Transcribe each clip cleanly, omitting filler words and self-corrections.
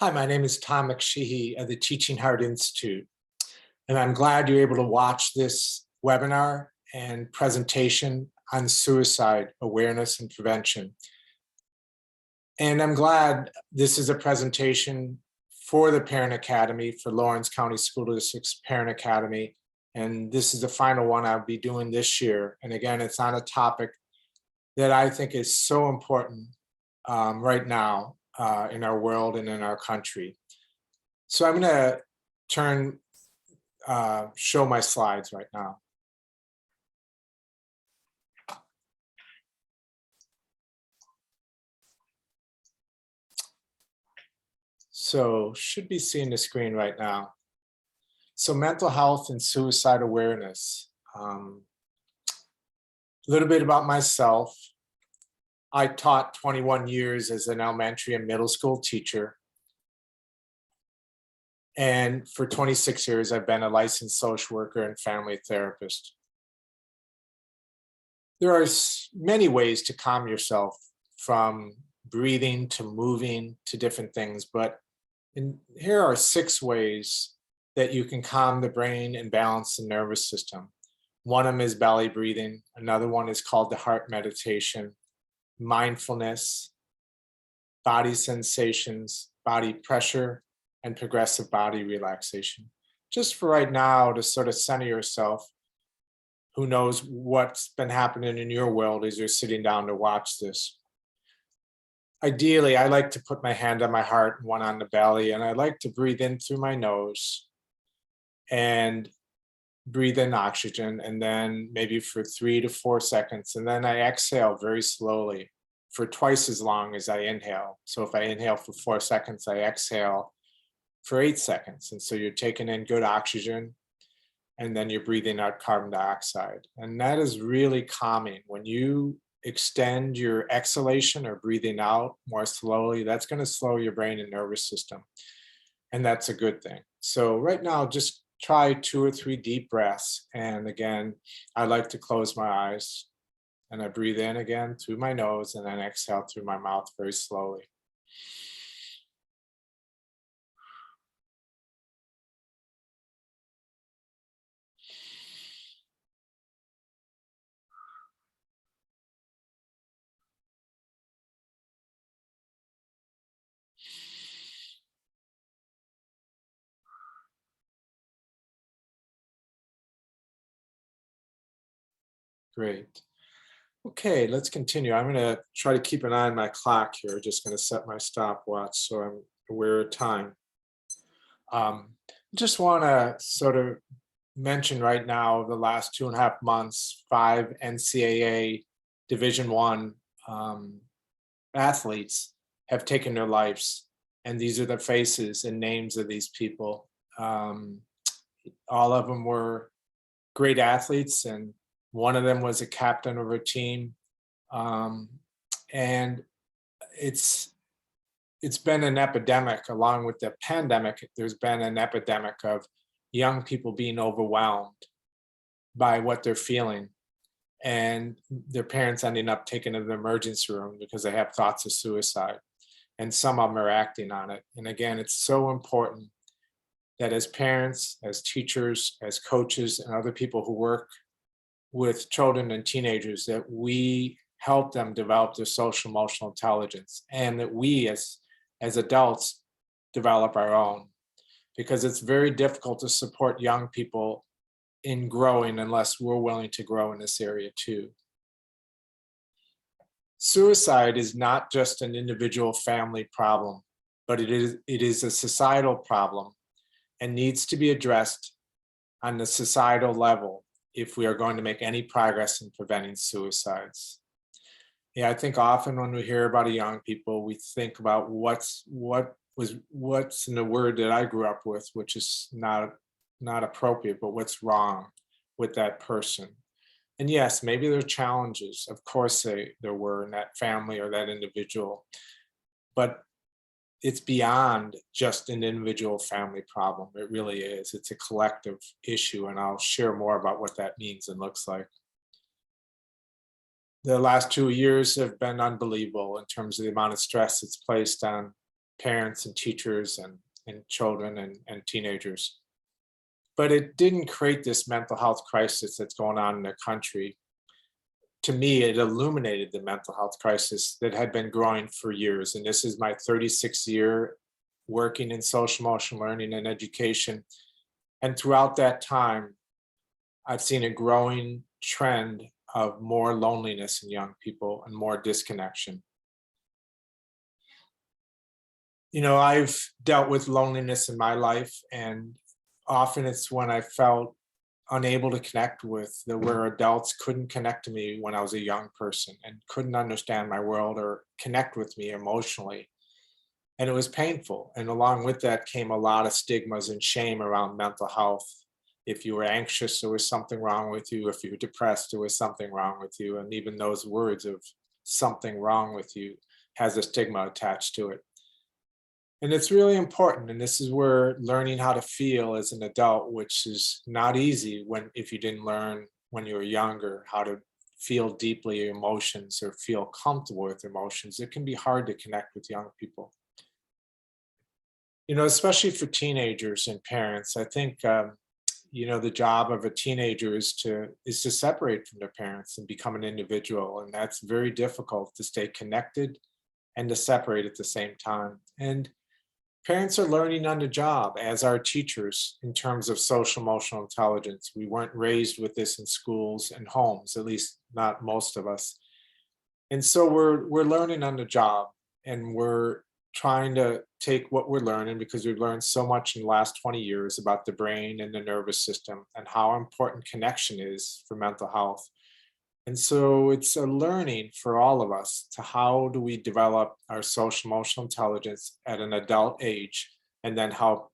Hi, my name is Tom McSheehy of the Teaching Heart Institute, and I'm glad you're able to watch this webinar and presentation on suicide awareness and prevention. And I'm glad this is a presentation for the Parent Academy, for Lawrence County School District's Parent Academy. And this is the final one I'll be doing this year. And again, it's on a topic that I think is so important right now in our world and in our country. So I'm going to show my slides right now. So should be seeing the screen right now. So mental health and suicide awareness. A little bit about myself. I taught 21 years as an elementary and middle school teacher. And for 26 years, I've been a licensed social worker and family therapist. There are many ways to calm yourself, from breathing to moving to different things, but here are 6 ways that you can calm the brain and balance the nervous system. One of them is belly breathing. Another one is called the heart meditation, mindfulness, body sensations, body pressure, and progressive body relaxation. Just for right now, to sort of center yourself. Who knows what's been happening in your world as you're sitting down to watch this. Ideally, I like to put my hand on my heart and one on the belly, and I like to breathe in through my nose and breathe in oxygen, and then maybe for 3 to 4 seconds, and then I exhale very slowly for twice as long as I inhale. So if I inhale for 4 seconds, I exhale for 8 seconds. And so you're taking in good oxygen, and then you're breathing out carbon dioxide. And that is really calming. When you extend your exhalation or breathing out more slowly, that's going to slow your brain and nervous system. And that's a good thing. So right now, just try 2 or 3 deep breaths. And again, I like to close my eyes and I breathe in again through my nose and then exhale through my mouth very slowly. Great. Okay, let's continue. I'm going to try to keep an eye on my clock here. Just going to set my stopwatch so I'm aware of time. Just want to sort of mention right now, the last 2.5 months, 5 NCAA Division I athletes have taken their lives. And these are the faces and names of these people. All of them were great athletes, and one of them was a captain of a team. And it's been an epidemic. Along with the pandemic, there's been an epidemic of young people being overwhelmed by what they're feeling, and their parents ending up taking them to the emergency room because they have thoughts of suicide, and some of them are acting on it. And again, it's so important that as parents, as teachers, as coaches, and other people who work with children and teenagers, that we help them develop their social emotional intelligence, and that we as adults develop our own, because it's very difficult to support young people in growing unless we're willing to grow in this area too. Suicide is not just an individual family problem, but it is a societal problem and needs to be addressed on the societal level if we are going to make any progress in preventing suicides. Yeah, I think often when we hear about young people, we think about what's in the word that I grew up with, which is not appropriate, but what's wrong with that person. And yes, maybe there are challenges. Of course there were in that family or that individual, but it's beyond just an individual family problem. It really is. It's a collective issue, and I'll share more about what that means and looks like. The last 2 years have been unbelievable in terms of the amount of stress that's placed on parents and teachers and children and teenagers. But it didn't create this mental health crisis that's going on in the country. To me, it illuminated the mental health crisis that had been growing for years. And this is my 36th year working in social emotional learning and education. And throughout that time, I've seen a growing trend of more loneliness in young people and more disconnection. I've dealt with loneliness in my life, and often it's when I felt unable to connect with where adults couldn't connect to me when I was a young person and couldn't understand my world or connect with me emotionally. And it was painful. And along with that came a lot of stigmas and shame around mental health. If you were anxious, there was something wrong with you. If you were depressed, there was something wrong with you. And even those words of something wrong with you has a stigma attached to it. And it's really important. And this is where learning how to feel as an adult, which is not easy if you didn't learn when you were younger how to feel deeply emotions or feel comfortable with emotions. It can be hard to connect with young people. Especially for teenagers and parents. I think the job of a teenager is to separate from their parents and become an individual. And that's very difficult, to stay connected and to separate at the same time. And parents are learning on the job, as are teachers, in terms of social emotional intelligence. We weren't raised with this in schools and homes, at least not most of us. And so we're learning on the job, and we're trying to take what we're learning, because we've learned so much in the last 20 years about the brain and the nervous system and how important connection is for mental health. And so it's a learning for all of us to how do we develop our social emotional intelligence at an adult age, and then how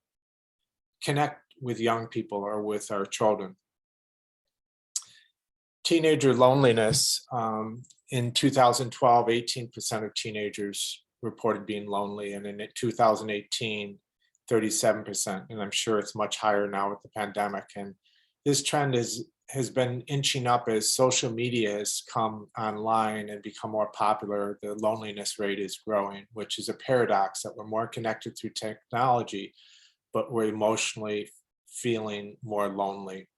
connect with young people or with our children. Teenager loneliness. In 2012, 18% of teenagers reported being lonely. And in 2018, 37%. And I'm sure it's much higher now with the pandemic. And this trend has been inching up as social media has come online and become more popular. The loneliness rate is growing, which is a paradox, that we're more connected through technology, but we're emotionally feeling more lonely.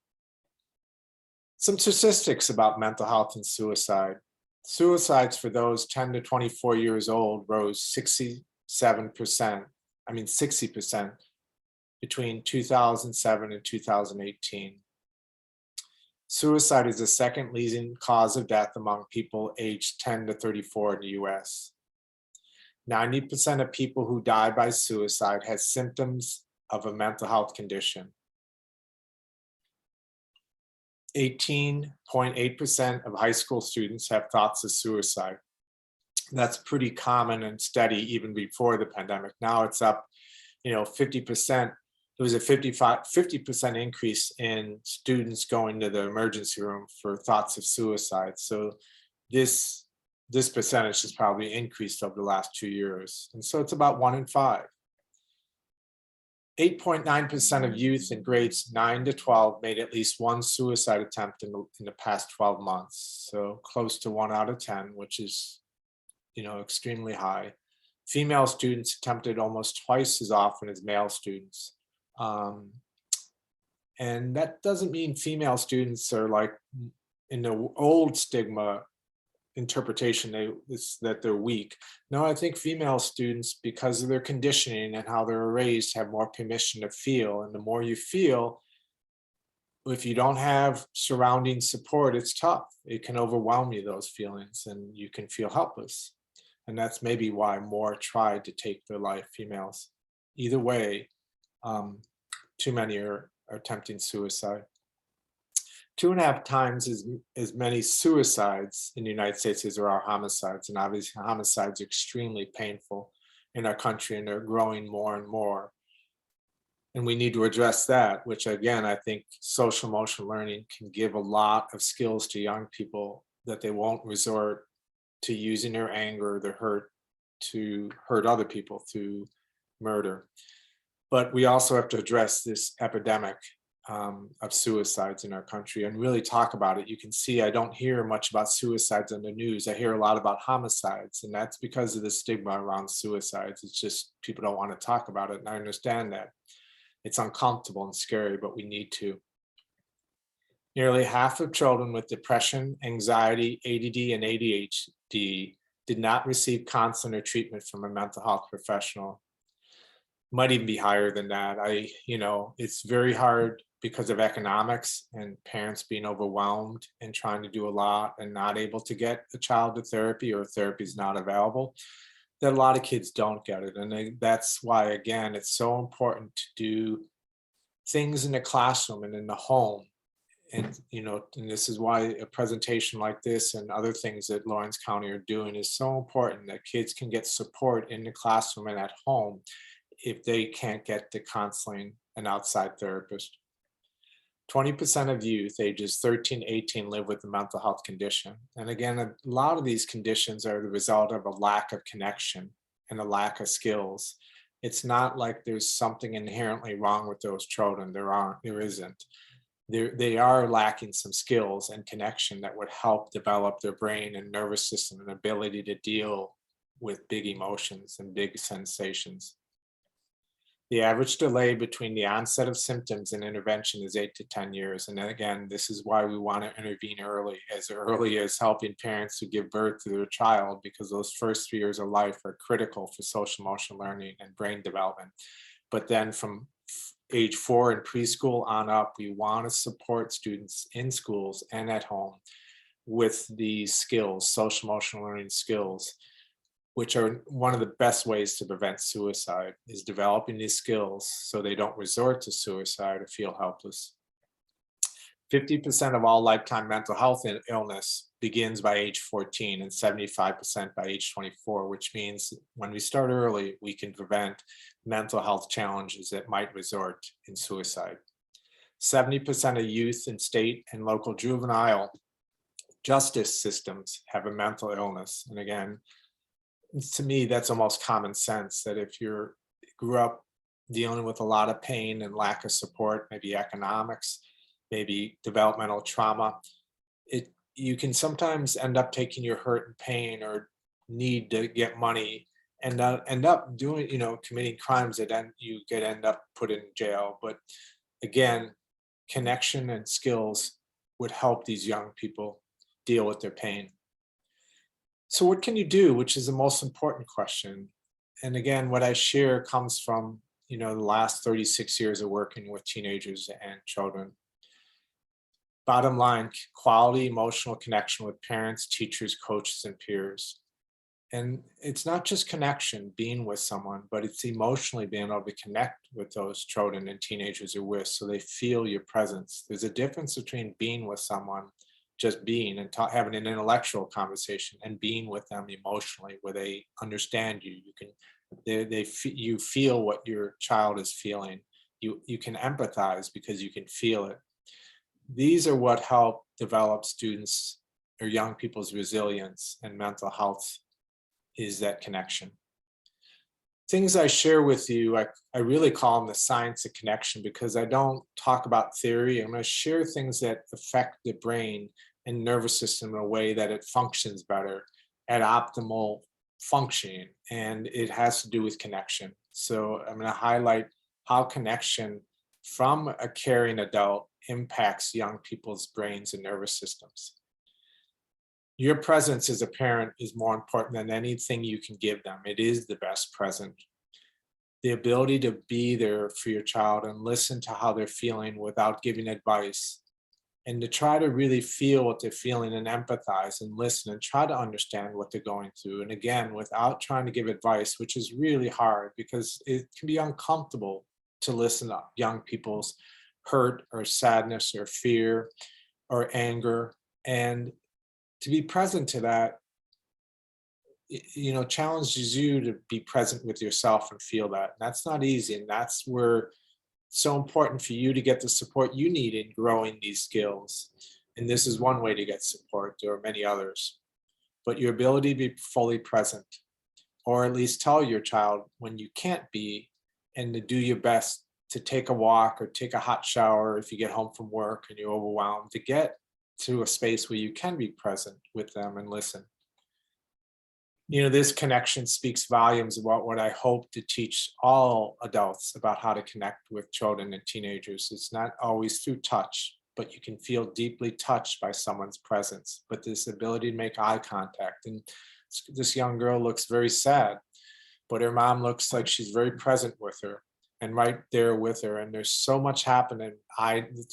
Some statistics about mental health and suicide. Suicides for those 10 to 24 years old rose 60% between 2007 and 2018. Suicide is the second leading cause of death among people aged 10 to 34 in the US. 90% of people who die by suicide has symptoms of a mental health condition. 18.8% of high school students have thoughts of suicide. That's pretty common and steady even before the pandemic. Now it's up, 50%. There was a 50% increase in students going to the emergency room for thoughts of suicide. So this percentage has probably increased over the last 2 years. And so it's about 1 in 5. 8.9% of youth in grades 9 to 12 made at least one suicide attempt in the past 12 months. So close to 1 out of 10, which is, extremely high. Female students attempted almost twice as often as male students. And that doesn't mean female students are like in the old stigma interpretation that they're weak. No, I think female students, because of their conditioning and how they're raised, have more permission to feel. And the more you feel, if you don't have surrounding support, it's tough. It can overwhelm you, those feelings, and you can feel helpless. And that's maybe why more tried to take their life, females. Either way, too many are attempting suicide. 2.5 times as many suicides in the United States as there are homicides. And obviously homicides are extremely painful in our country, and they're growing more and more. And we need to address that, which again, I think social emotional learning can give a lot of skills to young people, that they won't resort to using their anger, their hurt, to hurt other people through murder. But we also have to address this epidemic of suicides in our country and really talk about it. You can see I don't hear much about suicides on the news. I hear a lot about homicides, and that's because of the stigma around suicides. It's just people don't want to talk about it, and I understand that. It's uncomfortable and scary, but we need to. Nearly half of children with depression, anxiety, ADD, and ADHD did not receive counseling or treatment from a mental health professional. Might even be higher than that. It's very hard because of economics and parents being overwhelmed and trying to do a lot and not able to get a child to therapy, or therapy is not available, that a lot of kids don't get it. And that's why, again, it's so important to do things in the classroom and in the home. And this is why a presentation like this and other things that Lawrence County are doing is so important, that kids can get support in the classroom and at home if they can't get the counseling and outside therapist. 20% of youth ages 13 to 18 live with a mental health condition. And again, a lot of these conditions are the result of a lack of connection and a lack of skills. It's not like there's something inherently wrong with those children. There isn't. They are lacking some skills and connection that would help develop their brain and nervous system and ability to deal with big emotions and big sensations. The average delay between the onset of symptoms and intervention is 8 to 10 years. And then again, this is why we want to intervene early as helping parents to give birth to their child, because those first 3 years of life are critical for social emotional learning and brain development. But then from age 4 in preschool on up, we want to support students in schools and at home with these skills, social emotional learning skills, which are one of the best ways to prevent suicide, is developing these skills so they don't resort to suicide or feel helpless. 50% of all lifetime mental health illness begins by age 14 and 75% by age 24, which means when we start early, we can prevent mental health challenges that might result in suicide. 70% of youth in state and local juvenile justice systems have a mental illness. And again, to me, that's almost common sense, that if you grew up dealing with a lot of pain and lack of support, maybe economics, maybe developmental trauma, you can sometimes end up taking your hurt and pain or need to get money and end up doing, committing crimes that end up put in jail. But again, connection and skills would help these young people deal with their pain. So what can you do, which is the most important question? And again, what I share comes from, the last 36 years of working with teenagers and children. Bottom line, quality emotional connection with parents, teachers, coaches, and peers. And it's not just connection, being with someone, but it's emotionally being able to connect with those children and teenagers you're with so they feel your presence. There's a difference between being with someone, just being and having an intellectual conversation, and being with them emotionally where they understand you. You feel what your child is feeling. You can empathize because you can feel it. These are what help develop students or young people's resilience and mental health, is that connection. Things I share with you, I really call them the science of connection, because I don't talk about theory. I'm going to share things that affect the brain and nervous system in a way that it functions better at optimal functioning, and it has to do with connection. So I'm going to highlight how connection from a caring adult impacts young people's brains and nervous systems. Your presence as a parent is more important than anything you can give them. It is the best present. The ability to be there for your child and listen to how they're feeling without giving advice, and to try to really feel what they're feeling and empathize and listen and try to understand what they're going through. And again, without trying to give advice, which is really hard because it can be uncomfortable to listen to young people's hurt or sadness or fear or anger. And to be present to that, challenges you to be present with yourself and feel that. That's not easy. And that's where it's so important for you to get the support you need in growing these skills. And this is one way to get support. There are many others. But your ability to be fully present, or at least tell your child when you can't be, and to do your best to take a walk or take a hot shower if you get home from work and you're overwhelmed, to get to a space where you can be present with them and listen. This connection speaks volumes about what I hope to teach all adults about how to connect with children and teenagers. It's not always through touch, but you can feel deeply touched by someone's presence. But this ability to make eye contact, and this young girl looks very sad, but her mom looks like she's very present with her and right there with her. And there's so much happening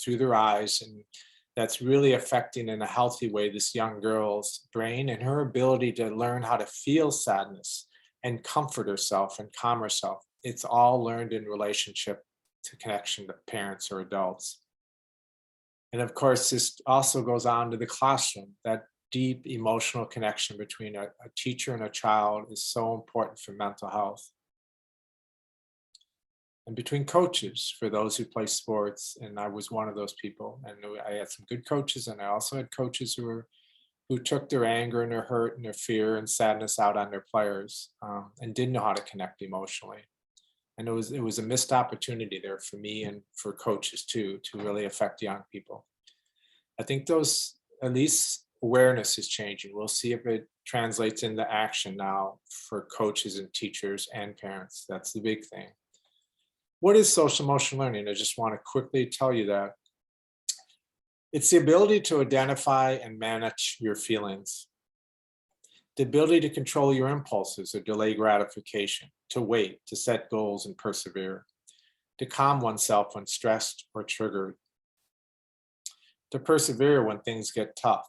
through their eyes, and that's really affecting in a healthy way this young girl's brain and her ability to learn how to feel sadness and comfort herself and calm herself. It's all learned in relationship to connection to parents or adults. And of course, this also goes on to the classroom. That deep emotional connection between a teacher and a child is so important for mental health. And between coaches, for those who play sports, and I was one of those people, and I had some good coaches, and I also had coaches who took their anger and their hurt and their fear and sadness out on their players, and didn't know how to connect emotionally. And it was a missed opportunity there for me and for coaches too, to really affect young people. I think those, at least awareness is changing. We'll see if it translates into action now for coaches and teachers and parents. That's the big thing. What is social emotional learning? I just want to quickly tell you that it's the ability to identify and manage your feelings, the ability to control your impulses or delay gratification, to wait, to set goals and persevere, to calm oneself when stressed or triggered, to persevere when things get tough,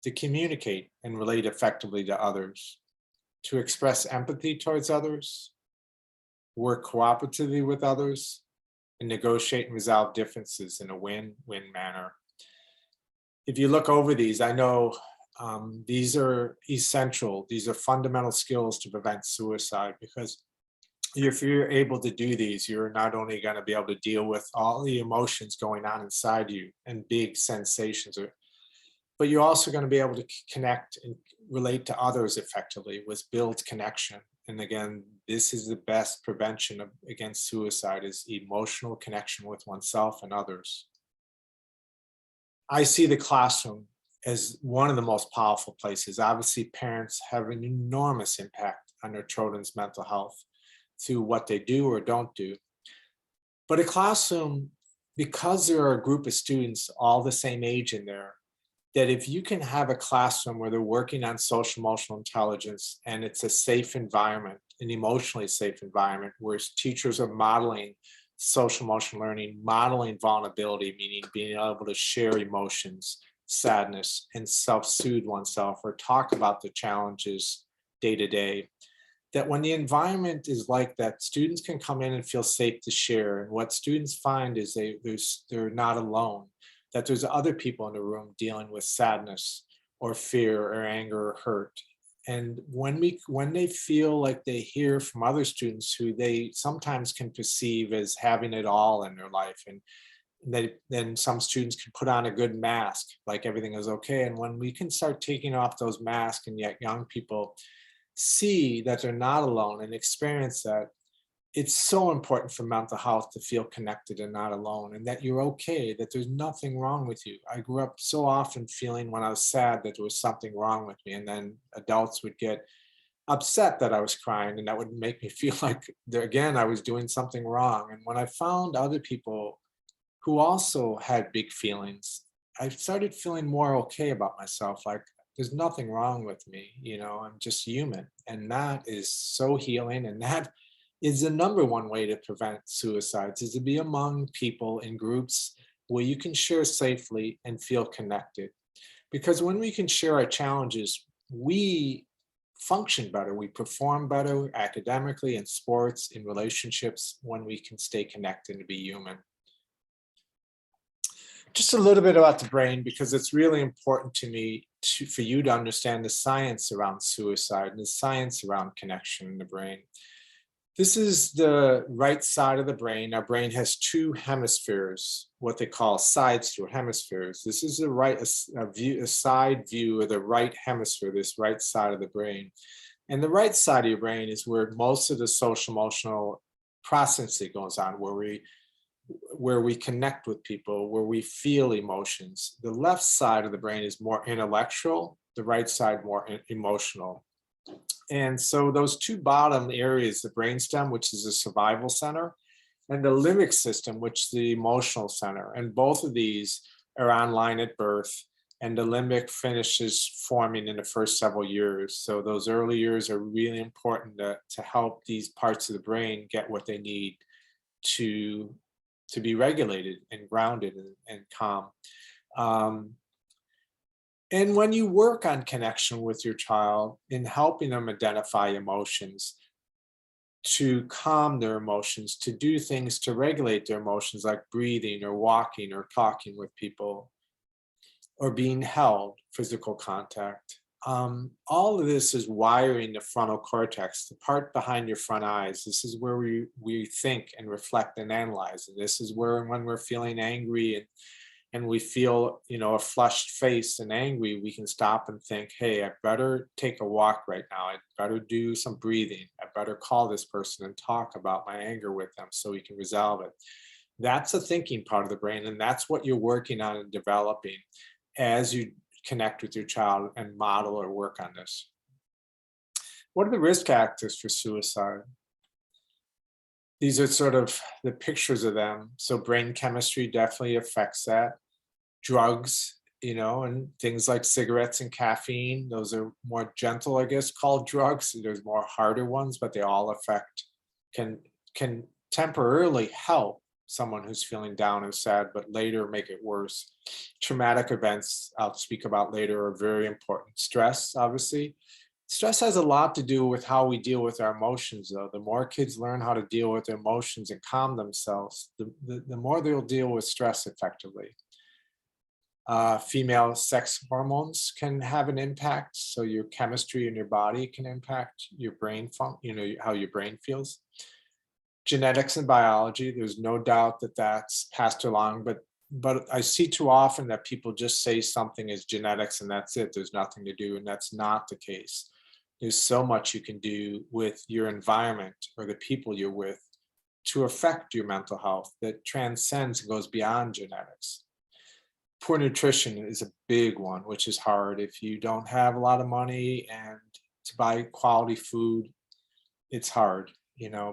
to communicate and relate effectively to others, to express empathy towards others, work cooperatively with others, and negotiate and resolve differences in a win-win manner. If you look over these, I know these are essential. These are fundamental skills to prevent suicide, because if you're able to do these, you're not only going to be able to deal with all the emotions going on inside you and big sensations, but you're also going to be able to connect and relate to others effectively, with build connection. And again, this is the best prevention against suicide, is emotional connection with oneself and others. I see the classroom as one of the most powerful places. Obviously, parents have an enormous impact on their children's mental health through what they do or don't do. But a classroom, because there are a group of students all the same age in there, that if you can have a classroom where they're working on social emotional intelligence, and it's a safe environment, an emotionally safe environment, where teachers are modeling social emotional learning, modeling vulnerability, meaning being able to share emotions, sadness, and self-soothe oneself, or talk about the challenges day to day, that when the environment is like that, students can come in and feel safe to share. And what students find is they're not alone, that there's other people in the room dealing with sadness or fear or anger or hurt. And when they feel like they hear from other students who they sometimes can perceive as having it all in their life, and then some students can put on a good mask, like everything is okay. And when we can start taking off those masks, and yet young people see that they're not alone and experience that, it's so important for mental health to feel connected and not alone, and that you're okay, that there's nothing wrong with you. I grew up so often feeling when I was sad that there was something wrong with me, and then adults would get upset that I was crying, and that would make me feel like, again, I was doing something wrong. And when I found other people who also had big feelings, I started feeling more okay about myself, like there's nothing wrong with me, I'm just human. And that is so healing, and that is the number one way to prevent suicides, is to be among people in groups where you can share safely and feel connected. Because when we can share our challenges, we function better, we perform better academically, in sports, in relationships, when we can stay connected and be human. Just a little bit about the brain, because it's really important to me for you to understand the science around suicide and the science around connection in the brain. This is the right side of the brain. Our brain has two hemispheres, what they call sides to hemispheres. This is a side view of the right hemisphere, this right side of the brain. And the right side of your brain is where most of the social emotional processing goes on, where we connect with people, where we feel emotions. The left side of the brain is more intellectual, the right side more emotional. And so those two bottom areas, the brainstem, which is the survival center, and the limbic system, which is the emotional center. And both of these are online at birth, and the limbic finishes forming in the first several years. So those early years are really important to help these parts of the brain get what they need to be regulated and grounded and calm. And when you work on connection with your child in helping them identify emotions, to calm their emotions, to do things to regulate their emotions, like breathing or walking or talking with people or being held, physical contact. All of this is wiring the frontal cortex, the part behind your front eyes. This is where we think and reflect and analyze. And this is where, when we're feeling angry and we feel, a flushed face and angry, we can stop and think, hey, I better take a walk right now. I better do some breathing. I better call this person and talk about my anger with them so we can resolve it. That's a thinking part of the brain, and that's what you're working on and developing as you connect with your child and model or work on this. What are the risk factors for suicide? These are sort of the pictures of them. So brain chemistry definitely affects that. Drugs, and things like cigarettes and caffeine, those are more gentle, I guess, called drugs. There's more harder ones, but they all can temporarily help someone who's feeling down and sad, but later make it worse. Traumatic events, I'll speak about later, are very important. Stress, obviously. Stress has a lot to do with how we deal with our emotions, though. The more kids learn how to deal with their emotions and calm themselves, the more they'll deal with stress effectively. Female sex hormones can have an impact. So your chemistry in your body can impact your brain how your brain feels. Genetics and biology, there's no doubt that that's passed along, but I see too often that people just say something is genetics and that's it. There's nothing to do, and that's not the case. There's so much you can do with your environment or the people you're with to affect your mental health that transcends and goes beyond genetics. Poor nutrition is a big one, which is hard. If you don't have a lot of money and to buy quality food, it's hard,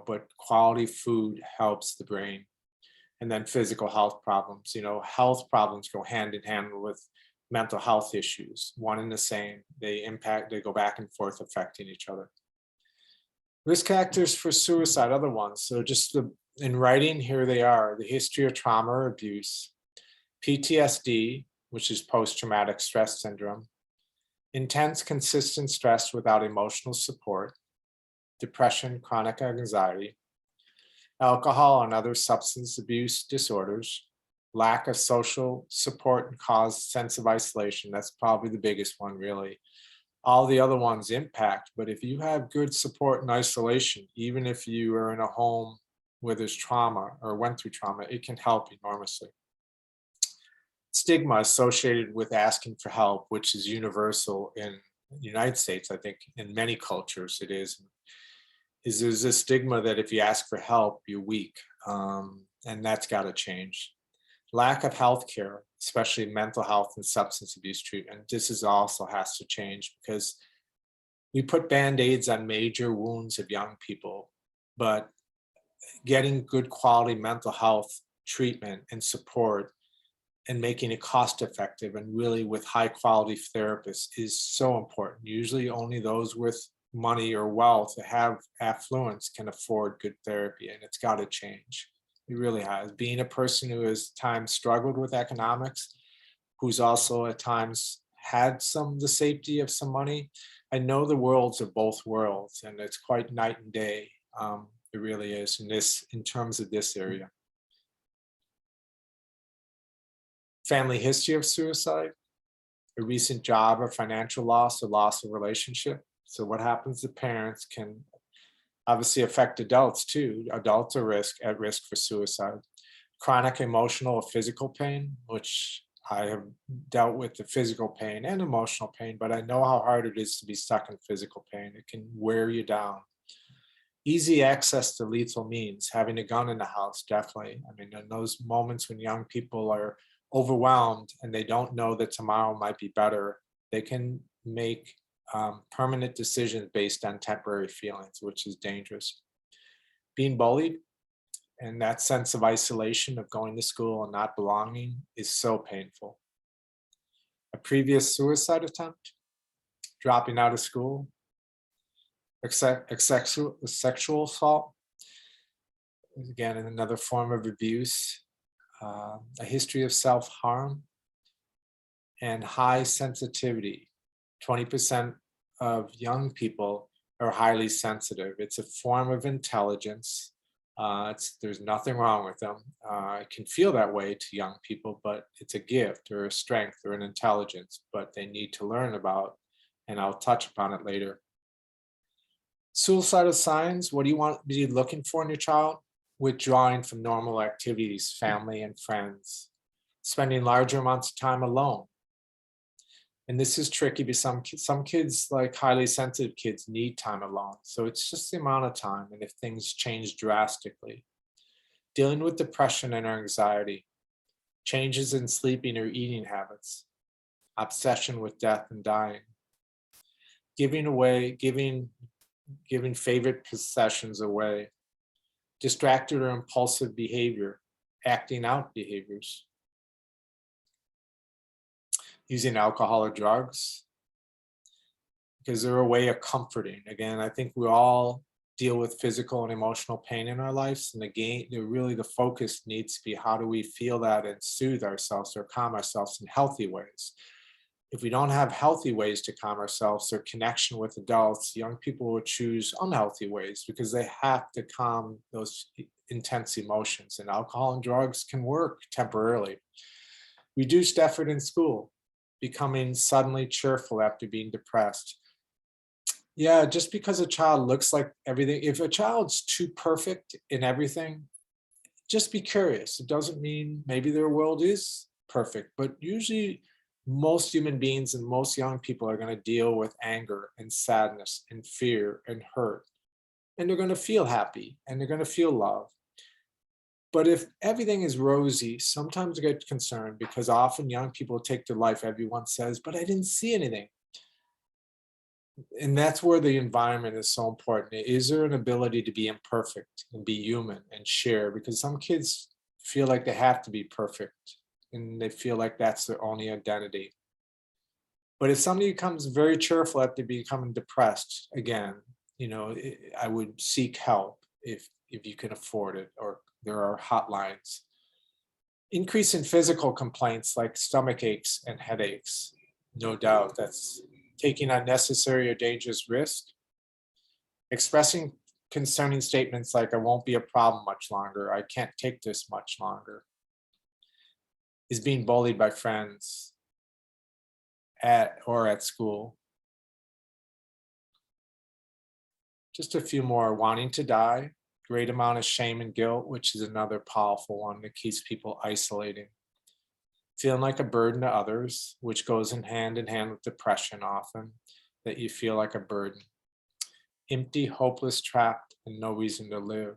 but quality food helps the brain. And then physical health problems, health problems go hand in hand with mental health issues, one and the same. They go back and forth affecting each other. Risk factors for suicide, other ones. So just in writing, here they are: the history of trauma or abuse, PTSD, which is post-traumatic stress syndrome, intense, consistent stress without emotional support, depression, chronic anxiety, alcohol and other substance abuse disorders, lack of social support and cause sense of isolation. That's probably the biggest one, really. All the other ones impact, but if you have good support and isolation, even if you are in a home where there's trauma or went through trauma, it can help enormously. Stigma associated with asking for help, which is universal in the United States, I think in many cultures it is there's a stigma that if you ask for help, you're weak, and that's got to change. Lack of health care, especially mental health and substance abuse treatment, also has to change, because we put Band-Aids on major wounds of young people, but getting good quality mental health treatment and support and making it cost effective and really with high quality therapists is so important. Usually only those with money or wealth that have affluence can afford good therapy, and it's got to change. It really has. Being a person who has at times struggled with economics, who's also at times had the safety of some money, I know the worlds are both worlds, and it's quite night and day. It really is in terms of this area. Family history of suicide, a recent job or financial loss or loss of relationship. So what happens to parents can obviously affect adults too. Adults are at risk for suicide. Chronic emotional or physical pain, which I have dealt with the physical pain and emotional pain, but I know how hard it is to be stuck in physical pain. It can wear you down. Easy access to lethal means, having a gun in the house, definitely. I mean, in those moments when young people are overwhelmed and they don't know that tomorrow might be better, they can make permanent decisions based on temporary feelings, which is dangerous. Being bullied and that sense of isolation of going to school and not belonging is so painful. A previous suicide attempt, dropping out of school, sexual assault, again, another form of abuse, a history of self-harm, and high sensitivity. 20% of young people are highly sensitive. It's a form of intelligence. There's nothing wrong with them. It can feel that way to young people, but it's a gift or a strength or an intelligence, but they need to learn about, and I'll touch upon it later. Suicidal signs, what do you want to be looking for in your child? Withdrawing from normal activities, family and friends, spending larger amounts of time alone. And this is tricky because some kids, like highly sensitive kids, need time alone. So it's just the amount of time, and if things change drastically. Dealing with depression and anxiety, changes in sleeping or eating habits, obsession with death and dying, giving favorite possessions away, distracted or impulsive behavior, acting out behaviors, using alcohol or drugs, because they're a way of comforting. Again, I think we all deal with physical and emotional pain in our lives, and the focus needs to be how do we feel that and soothe ourselves or calm ourselves in healthy ways. If we don't have healthy ways to calm ourselves or connection with adults, young people will choose unhealthy ways because they have to calm those intense emotions, and alcohol and drugs can work temporarily. Reduced effort in school, becoming suddenly cheerful after being depressed. Yeah, just because a child looks like everything, if a child's too perfect in everything, just be curious. It doesn't mean maybe their world is perfect, but usually most human beings and most young people are going to deal with anger and sadness and fear and hurt. And they're going to feel happy and they're going to feel love. But if everything is rosy, sometimes I get concerned because often young people take their life, everyone says, but I didn't see anything. And that's where the environment is so important. Is there an ability to be imperfect and be human and share? Because some kids feel like they have to be perfect and they feel like that's their only identity. But if somebody becomes very cheerful after becoming depressed, again, I would seek help if you can afford it, or there are hotlines. Increase in physical complaints like stomach aches and headaches. No doubt that's taking unnecessary or dangerous risk. Expressing concerning statements like, I won't be a problem much longer, I can't take this much longer. Is being bullied by friends at school. Just a few more. Wanting to die, great amount of shame and guilt, which is another powerful one that keeps people isolating. Feeling like a burden to others, which goes in hand with depression often, that you feel like a burden. Empty, hopeless, trapped, and no reason to live.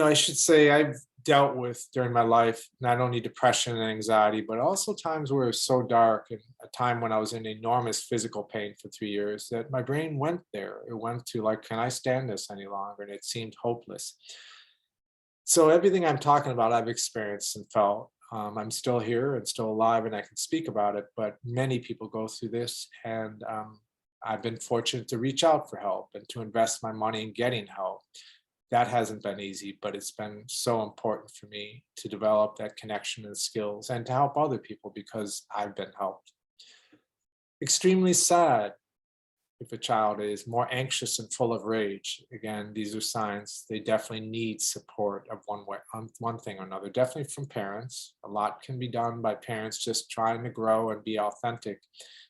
I should say I've dealt with during my life not only depression and anxiety, but also times where it was so dark, and a time when I was in enormous physical pain for 3 years that my brain went there. It went to like, can I stand this any longer? And it seemed hopeless. So everything I'm talking about, I've experienced and felt. I'm still here and still alive, and I can speak about it, but many people go through this, and I've been fortunate to reach out for help and to invest my money in getting help. That hasn't been easy, but it's been so important for me to develop that connection and skills and to help other people because I've been helped. Extremely sad if a child is more anxious and full of rage. Again, these are signs they definitely need support of one thing or another, definitely from parents. A lot can be done by parents just trying to grow and be authentic.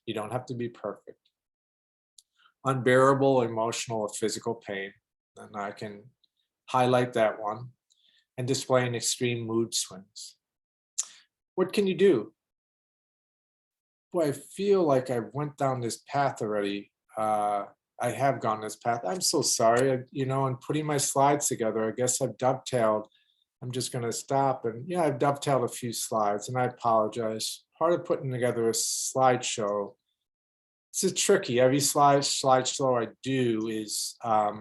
You don't have to be perfect. Unbearable emotional or physical pain, and I can highlight that one, and displaying extreme mood swings. What can you do? Boy, I feel like I went down this path already. I have gone this path. I'm so sorry. And putting my slides together, I guess I've dovetailed. I'm just going to stop. And yeah, I've dovetailed a few slides, and I apologize. Part of putting together a slideshow, it's a tricky. Every slideshow I do is a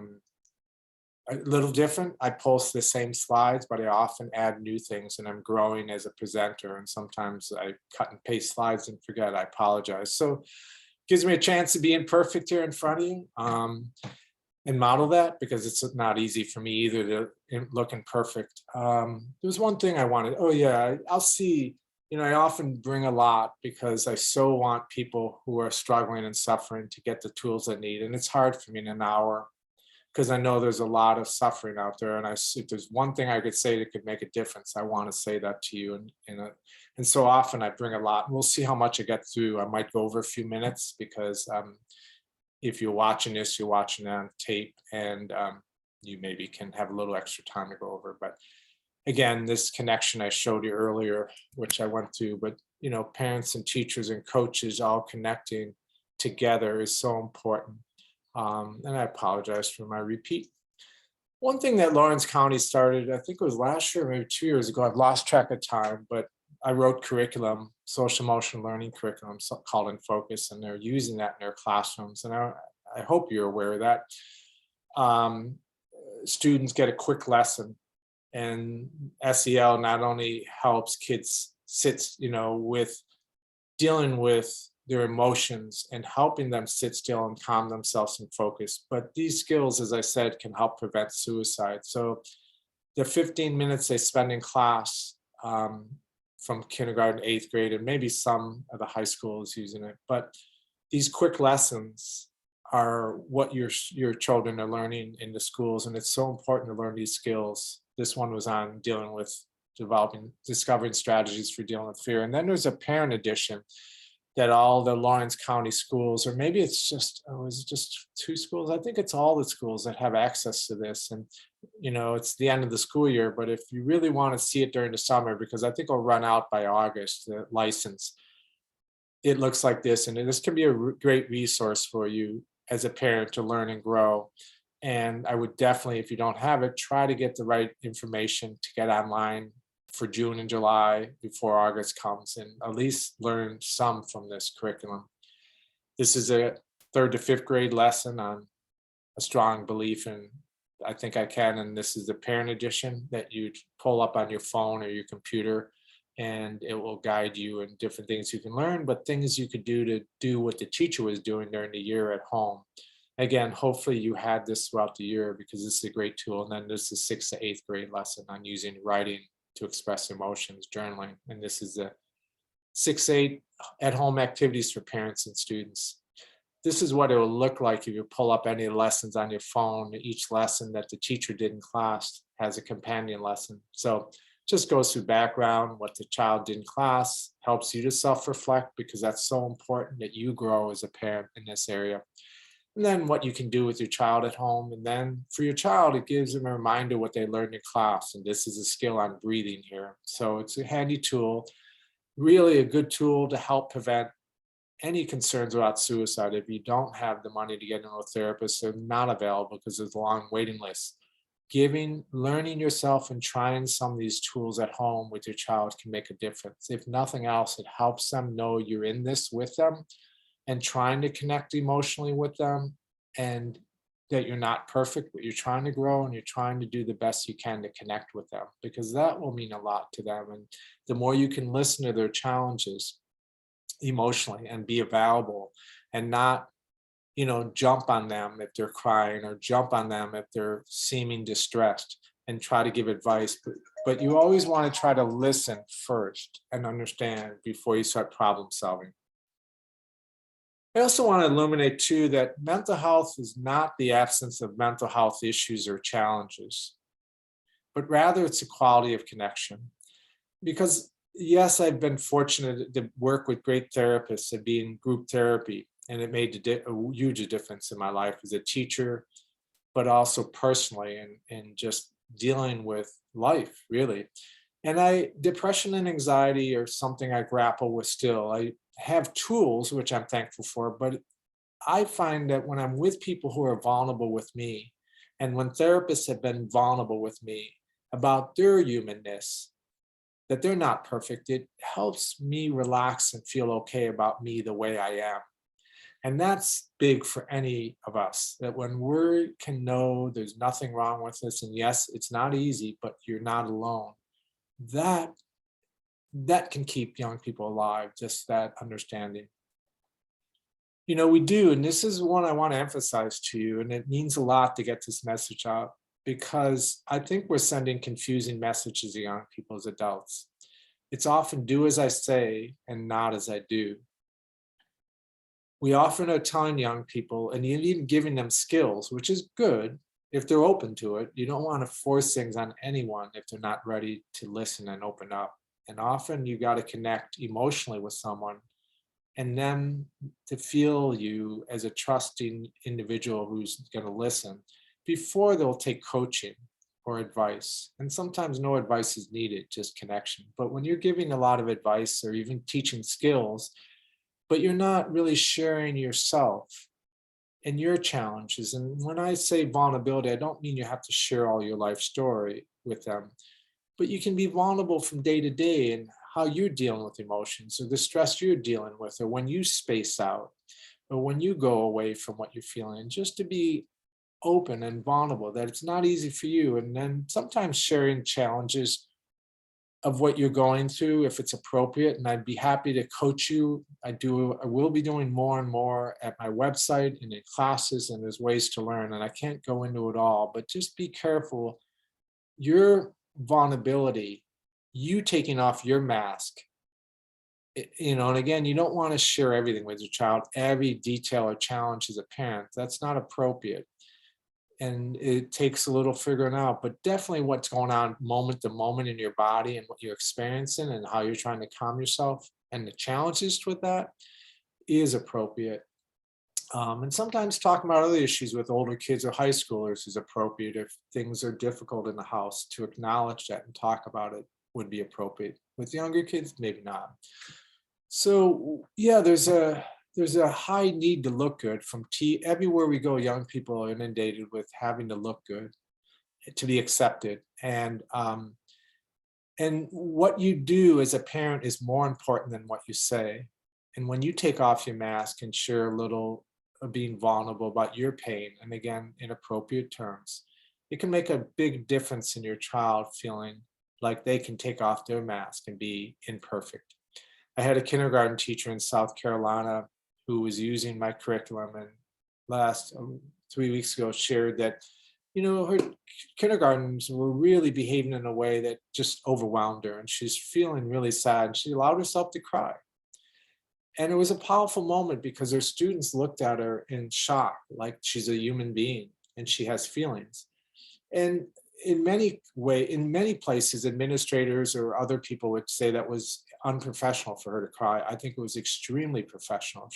little different. I post the same slides, but I often add new things, and I'm growing as a presenter. And sometimes I cut and paste slides and forget. I apologize. So gives me a chance to be imperfect here in front of you, and model that, because it's not easy for me either to look imperfect. There was one thing I wanted. Oh yeah, I'll see. I often bring a lot because I so want people who are struggling and suffering to get the tools they need, and it's hard for me in an hour because I know there's a lot of suffering out there. And if there's one thing I could say that could make a difference, I want to say that to you. And so often I bring a lot. We'll see how much I get through. I might go over a few minutes because if you're watching this, you're watching it on tape, and you maybe can have a little extra time to go over. But again, this connection I showed you earlier, which I went through, but parents and teachers and coaches all connecting together is so important. And I apologize for my repeat. One thing that Lawrence County started, I think it was last year, maybe 2 years ago, I've lost track of time, but I wrote curriculum, social emotional learning curriculum called In Focus, and they're using that in their classrooms. And I hope you're aware of that. Students get a quick lesson, and SEL not only helps kids sit, with dealing with their emotions and helping them sit still and calm themselves and focus. But these skills, as I said, can help prevent suicide. So the 15 minutes they spend in class, from kindergarten, 8th grade, and maybe some of the high schools using it, but these quick lessons are what your children are learning in the schools. And it's so important to learn these skills. This one was on dealing with discovering strategies for dealing with fear. And then there's a parent edition that all the Lawrence County schools, or maybe it's just, just 2 schools. I think it's all the schools that have access to this. And, it's the end of the school year, but if you really want to see it during the summer, because I think it'll run out by August, the license, it looks like this. And this can be a great resource for you as a parent to learn and grow. And I would definitely, if you don't have it, try to get the right information to get online for June and July before August comes, and at least learn some from this curriculum. This is a 3rd to 5th grade lesson on a strong belief in I think I can. And this is the parent edition that you pull up on your phone or your computer, and it will guide you in different things you can learn, but things you could do to do what the teacher was doing during the year at home. Again, hopefully you had this throughout the year, because this is a great tool. And then this is 6th to 8th grade lesson on using writing to express emotions, journaling. And this is the 6-8 at-home activities for parents and students. This is what it will look like if you pull up any lessons on your phone. Each lesson that the teacher did in class has a companion lesson. So just goes through background, what the child did in class, helps you to self-reflect, because that's so important that you grow as a parent in this area. And then what you can do with your child at home. And then for your child, it gives them a reminder what they learned in class. And this is a skill on breathing here. So it's a handy tool, really a good tool to help prevent any concerns about suicide. If you don't have the money to get into a therapist, they're not available because there's a long waiting list. Learning yourself and trying some of these tools at home with your child can make a difference. If nothing else, it helps them know you're in this with them and trying to connect emotionally with them, and that you're not perfect, but you're trying to grow and you're trying to do the best you can to connect with them, because that will mean a lot to them. And the more you can listen to their challenges emotionally and be available, and not jump on them if they're crying, or jump on them if they're seeming distressed, and try to give advice, but you always want to try to listen first and understand before you start problem solving. I also want to illuminate too that mental health is not the absence of mental health issues or challenges, but rather it's a quality of connection. Because yes, I've been fortunate to work with great therapists and be in group therapy, and it made a huge difference in my life as a teacher, but also personally, and just dealing with life, really. And depression and anxiety are something I grapple with still. I have tools, which I'm thankful for, but I find that when I'm with people who are vulnerable with me, and when therapists have been vulnerable with me about their humanness, that they're not perfect, it helps me relax and feel okay about me the way I am. And that's big for any of us, that when we can know there's nothing wrong with us, and yes, it's not easy, but you're not alone. That that can keep young people alive, just that understanding. We do, and this is one I want to emphasize to you, and it means a lot to get this message out because I think we're sending confusing messages to young people as adults. It's often do as I say and not as I do. We often are telling young people and even giving them skills, which is good if they're open to it. You don't want to force things on anyone if they're not ready to listen and open up. And often you got to connect emotionally with someone and them to feel you as a trusting individual who's going to listen before they'll take coaching or advice. And sometimes no advice is needed, just connection. But when you're giving a lot of advice or even teaching skills, but you're not really sharing yourself and your challenges. And when I say vulnerability, I don't mean you have to share all your life story with them, but you can be vulnerable from day to day and how you're dealing with emotions or the stress you're dealing with, or when you space out, or when you go away from what you're feeling, and just to be open and vulnerable, that it's not easy for you. And then sometimes sharing challenges of what you're going through, if it's appropriate, and I'd be happy to coach you. I will be doing more and more at my website and in classes, and there's ways to learn, and I can't go into it all, but just be careful. Your vulnerability, you taking off your mask, and again, you don't want to share everything with your child, every detail or challenge as a parent. That's not appropriate. And it takes a little figuring out, but definitely what's going on moment to moment in your body and what you're experiencing and how you're trying to calm yourself and the challenges with that is appropriate. And sometimes talking about other issues with older kids or high schoolers is appropriate. If things are difficult in the house, to acknowledge that and talk about it would be appropriate. With younger kids, maybe not. So yeah, there's a high need to look good from everywhere we go. Young people are inundated with having to look good to be accepted, and what you do as a parent is more important than what you say. And when you take off your mask and share a little of being vulnerable about your pain, and again in appropriate terms, it can make a big difference in your child feeling like they can take off their mask and be imperfect. I had a kindergarten teacher in South Carolina who was using my curriculum, and last 3 weeks ago shared that her kindergartens were really behaving in a way that just overwhelmed her, and she's feeling really sad, and she allowed herself to cry. And it was a powerful moment because her students looked at her in shock, like she's a human being and she has feelings. And in many places, administrators or other people would say that was unprofessional for her to cry. I think it was extremely professional.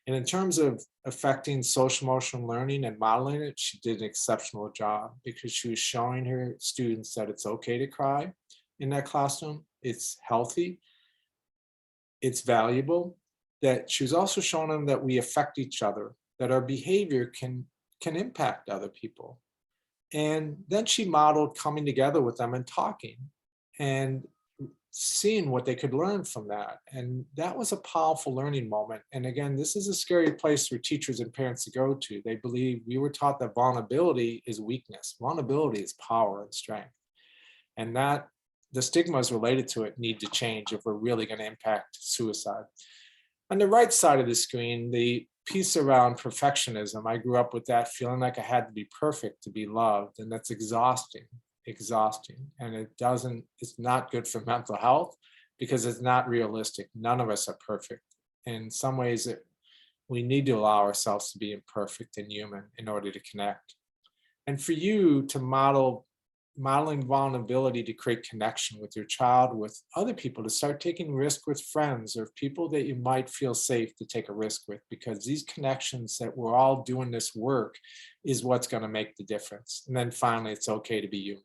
And in terms of affecting social emotional learning and modeling it, she did an exceptional job because she was showing her students that it's okay to cry in that classroom. It's healthy, it's valuable. That she was also showing them that we affect each other, that our behavior can impact other people. And then she modeled coming together with them and talking and seeing what they could learn from that. And that was a powerful learning moment. And again, this is a scary place for teachers and parents to go to. They believe we were taught that vulnerability is weakness. Vulnerability is power and strength. And that the stigmas related to it need to change if we're really going to impact suicide. On the right side of the screen, the piece around perfectionism. I grew up with that feeling like I had to be perfect to be loved, and that's exhausting, and it's not good for mental health because it's not realistic. None of us are perfect. In some ways, we need to allow ourselves to be imperfect and human in order to connect. And for you to modeling vulnerability to create connection with your child, with other people, to start taking risk with friends or people that you might feel safe to take a risk with, because these connections that we're all doing this work is what's going to make the difference. And then finally, it's okay to be human.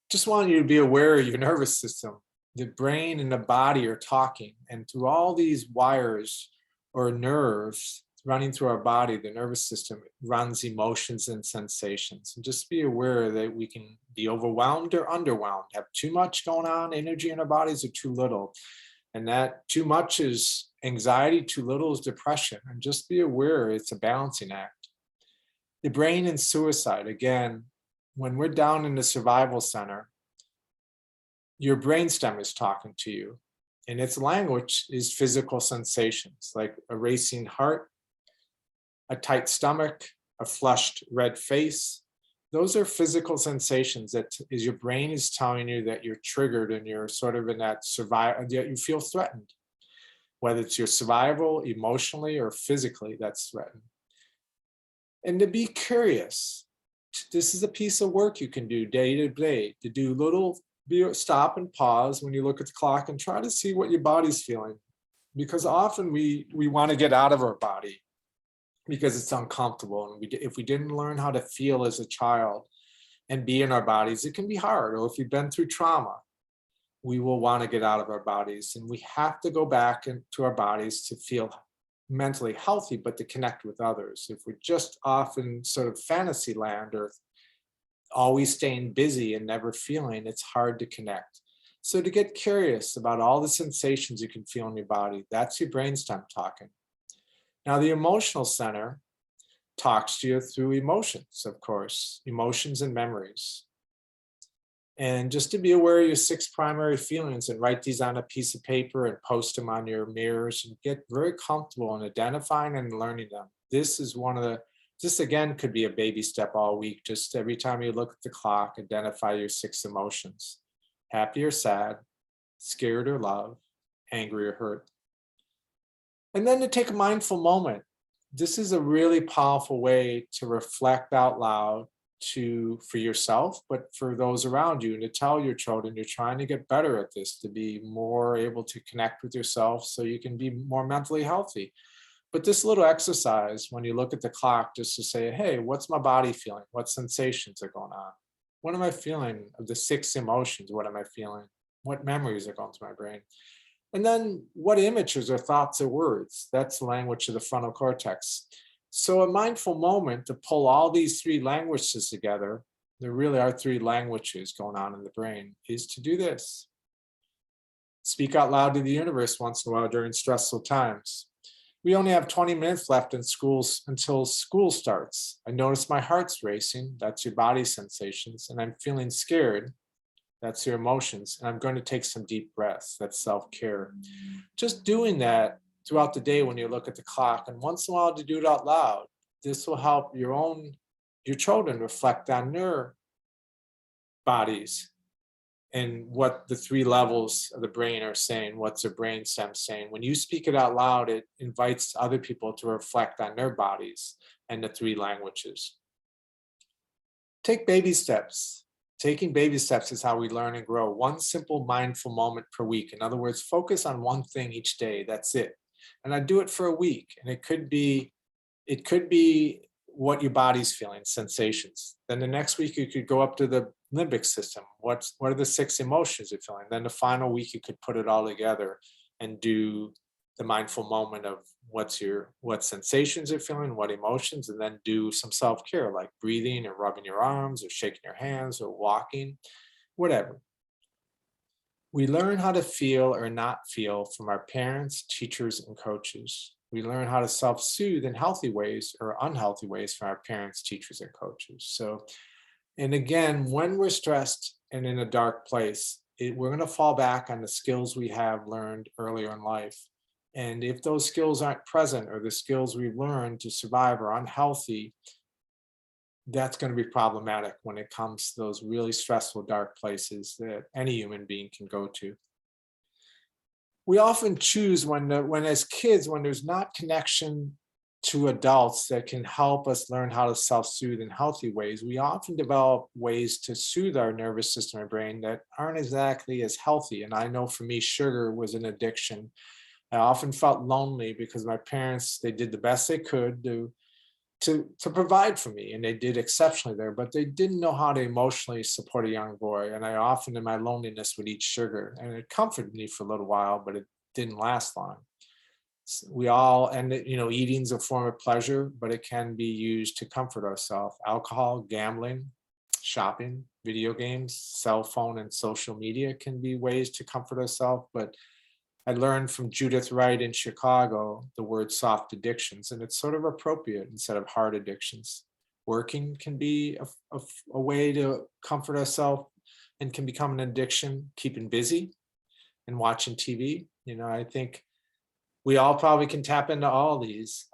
Just want you to be aware of your nervous system. the brain and the body are talking, and through all these wires or nerves running through our body, the nervous system runs emotions and sensations. And just be aware that we can be overwhelmed or underwhelmed, have too much going on, energy in our bodies, or too little. And that too much is anxiety, too little is depression. And just be aware it's a balancing act. The brain and suicide, again, when we're down in the survival center, your brainstem is talking to you. And its language is physical sensations like a racing heart, a tight stomach, a flushed red face. Those are physical sensations that is your brain is telling you that you're triggered and you're sort of in that survival, yet you feel threatened. Whether it's your survival, emotionally or physically, that's threatened. And to be curious, this is a piece of work you can do day to day, to do little, stop and pause when you look at the clock and try to see what your body's feeling. Because often we want to get out of our body because it's uncomfortable. And if we didn't learn how to feel as a child and be in our bodies, it can be hard. Or if you've been through trauma, we will want to get out of our bodies. And we have to go back into our bodies to feel mentally healthy, but to connect with others. If we're just off in sort of fantasy land or always staying busy and never feeling, it's hard to connect. So to get curious about all the sensations you can feel in your body, that's your brainstem talking. Now, the emotional center talks to you through emotions, of course, emotions and memories. And just to be aware of your 6 primary feelings and write these on a piece of paper and post them on your mirrors and get very comfortable in identifying and learning them. This is one of the, this again could be a baby step all week. Just every time you look at the clock, identify your 6 emotions: happy or sad, scared or love, angry or hurt. And then to take a mindful moment. This is a really powerful way to reflect out loud for yourself, but for those around you, and to tell your children you're trying to get better at this, to be more able to connect with yourself so you can be more mentally healthy. But this little exercise, when you look at the clock, just to say, hey, what's my body feeling? What sensations are going on? What am I feeling of the 6 emotions? What am I feeling? What memories are going through my brain? And then what images or thoughts or words? That's the language of the frontal cortex. So a mindful moment to pull all these 3 languages together, there really are 3 languages going on in the brain, is to do this. Speak out loud to the universe once in a while during stressful times. We only have 20 minutes left in schools until school starts. I notice my heart's racing, that's your body sensations, and I'm feeling scared. That's your emotions. And I'm going to take some deep breaths. That's self-care. Just doing that throughout the day when you look at the clock, and once in a while to do it out loud. This will help your children reflect on their bodies and what the 3 levels of the brain are saying, what's their brainstem saying. When you speak it out loud, it invites other people to reflect on their bodies and the 3 languages. Take baby steps. Taking baby steps is how we learn and grow. One simple mindful moment per week. In other words, focus on one thing each day. That's it. And I do it for a week. And it could be what your body's feeling, sensations. Then the next week you could go up to the limbic system. What are the 6 emotions you're feeling? Then the final week you could put it all together and do the mindful moment of what sensations you're feeling, what emotions, and then do some self-care like breathing or rubbing your arms or shaking your hands or walking, whatever. We learn how to feel or not feel from our parents, teachers, and coaches. We learn how to self-soothe in healthy ways or unhealthy ways from our parents, teachers, and coaches. So, and again, when we're stressed and in a dark place, we're going to fall back on the skills we have learned earlier in life. And if those skills aren't present or the skills we've learned to survive are unhealthy, that's going to be problematic when it comes to those really stressful, dark places that any human being can go to. We often choose when as kids, when there's not connection to adults that can help us learn how to self-soothe in healthy ways, we often develop ways to soothe our nervous system and brain that aren't exactly as healthy. And I know for me, sugar was an addiction. I often felt lonely because my parents, they did the best they could to to provide for me, and they did exceptionally there, but they didn't know how to emotionally support a young boy. And I often in my loneliness would eat sugar, and it comforted me for a little while, but it didn't last long. We all, and eating's a form of pleasure, but it can be used to comfort ourselves. Alcohol, gambling, shopping, video games, cell phone, and social media can be ways to comfort ourselves. But I learned from Judith Wright in Chicago the word soft addictions, and it's sort of appropriate instead of hard addictions. Working can be a way to comfort ourselves and can become an addiction. Keeping busy and watching TV. I think we all probably can tap into all these,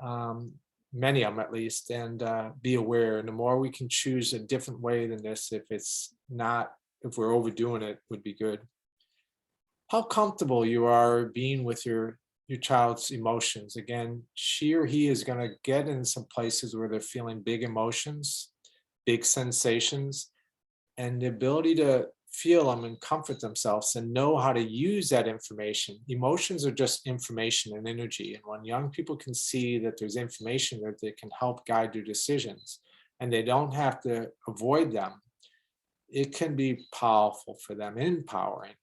many of them at least, and be aware. And the more we can choose a different way than this, if we're overdoing it, would be good. How comfortable you are being with your child's emotions. Again, she or he is going to get in some places where they're feeling big emotions, big sensations, and the ability to feel them and comfort themselves and know how to use that information. Emotions are just information and energy. And when young people can see that there's information that they can help guide their decisions and they don't have to avoid them, it can be powerful for them, empowering.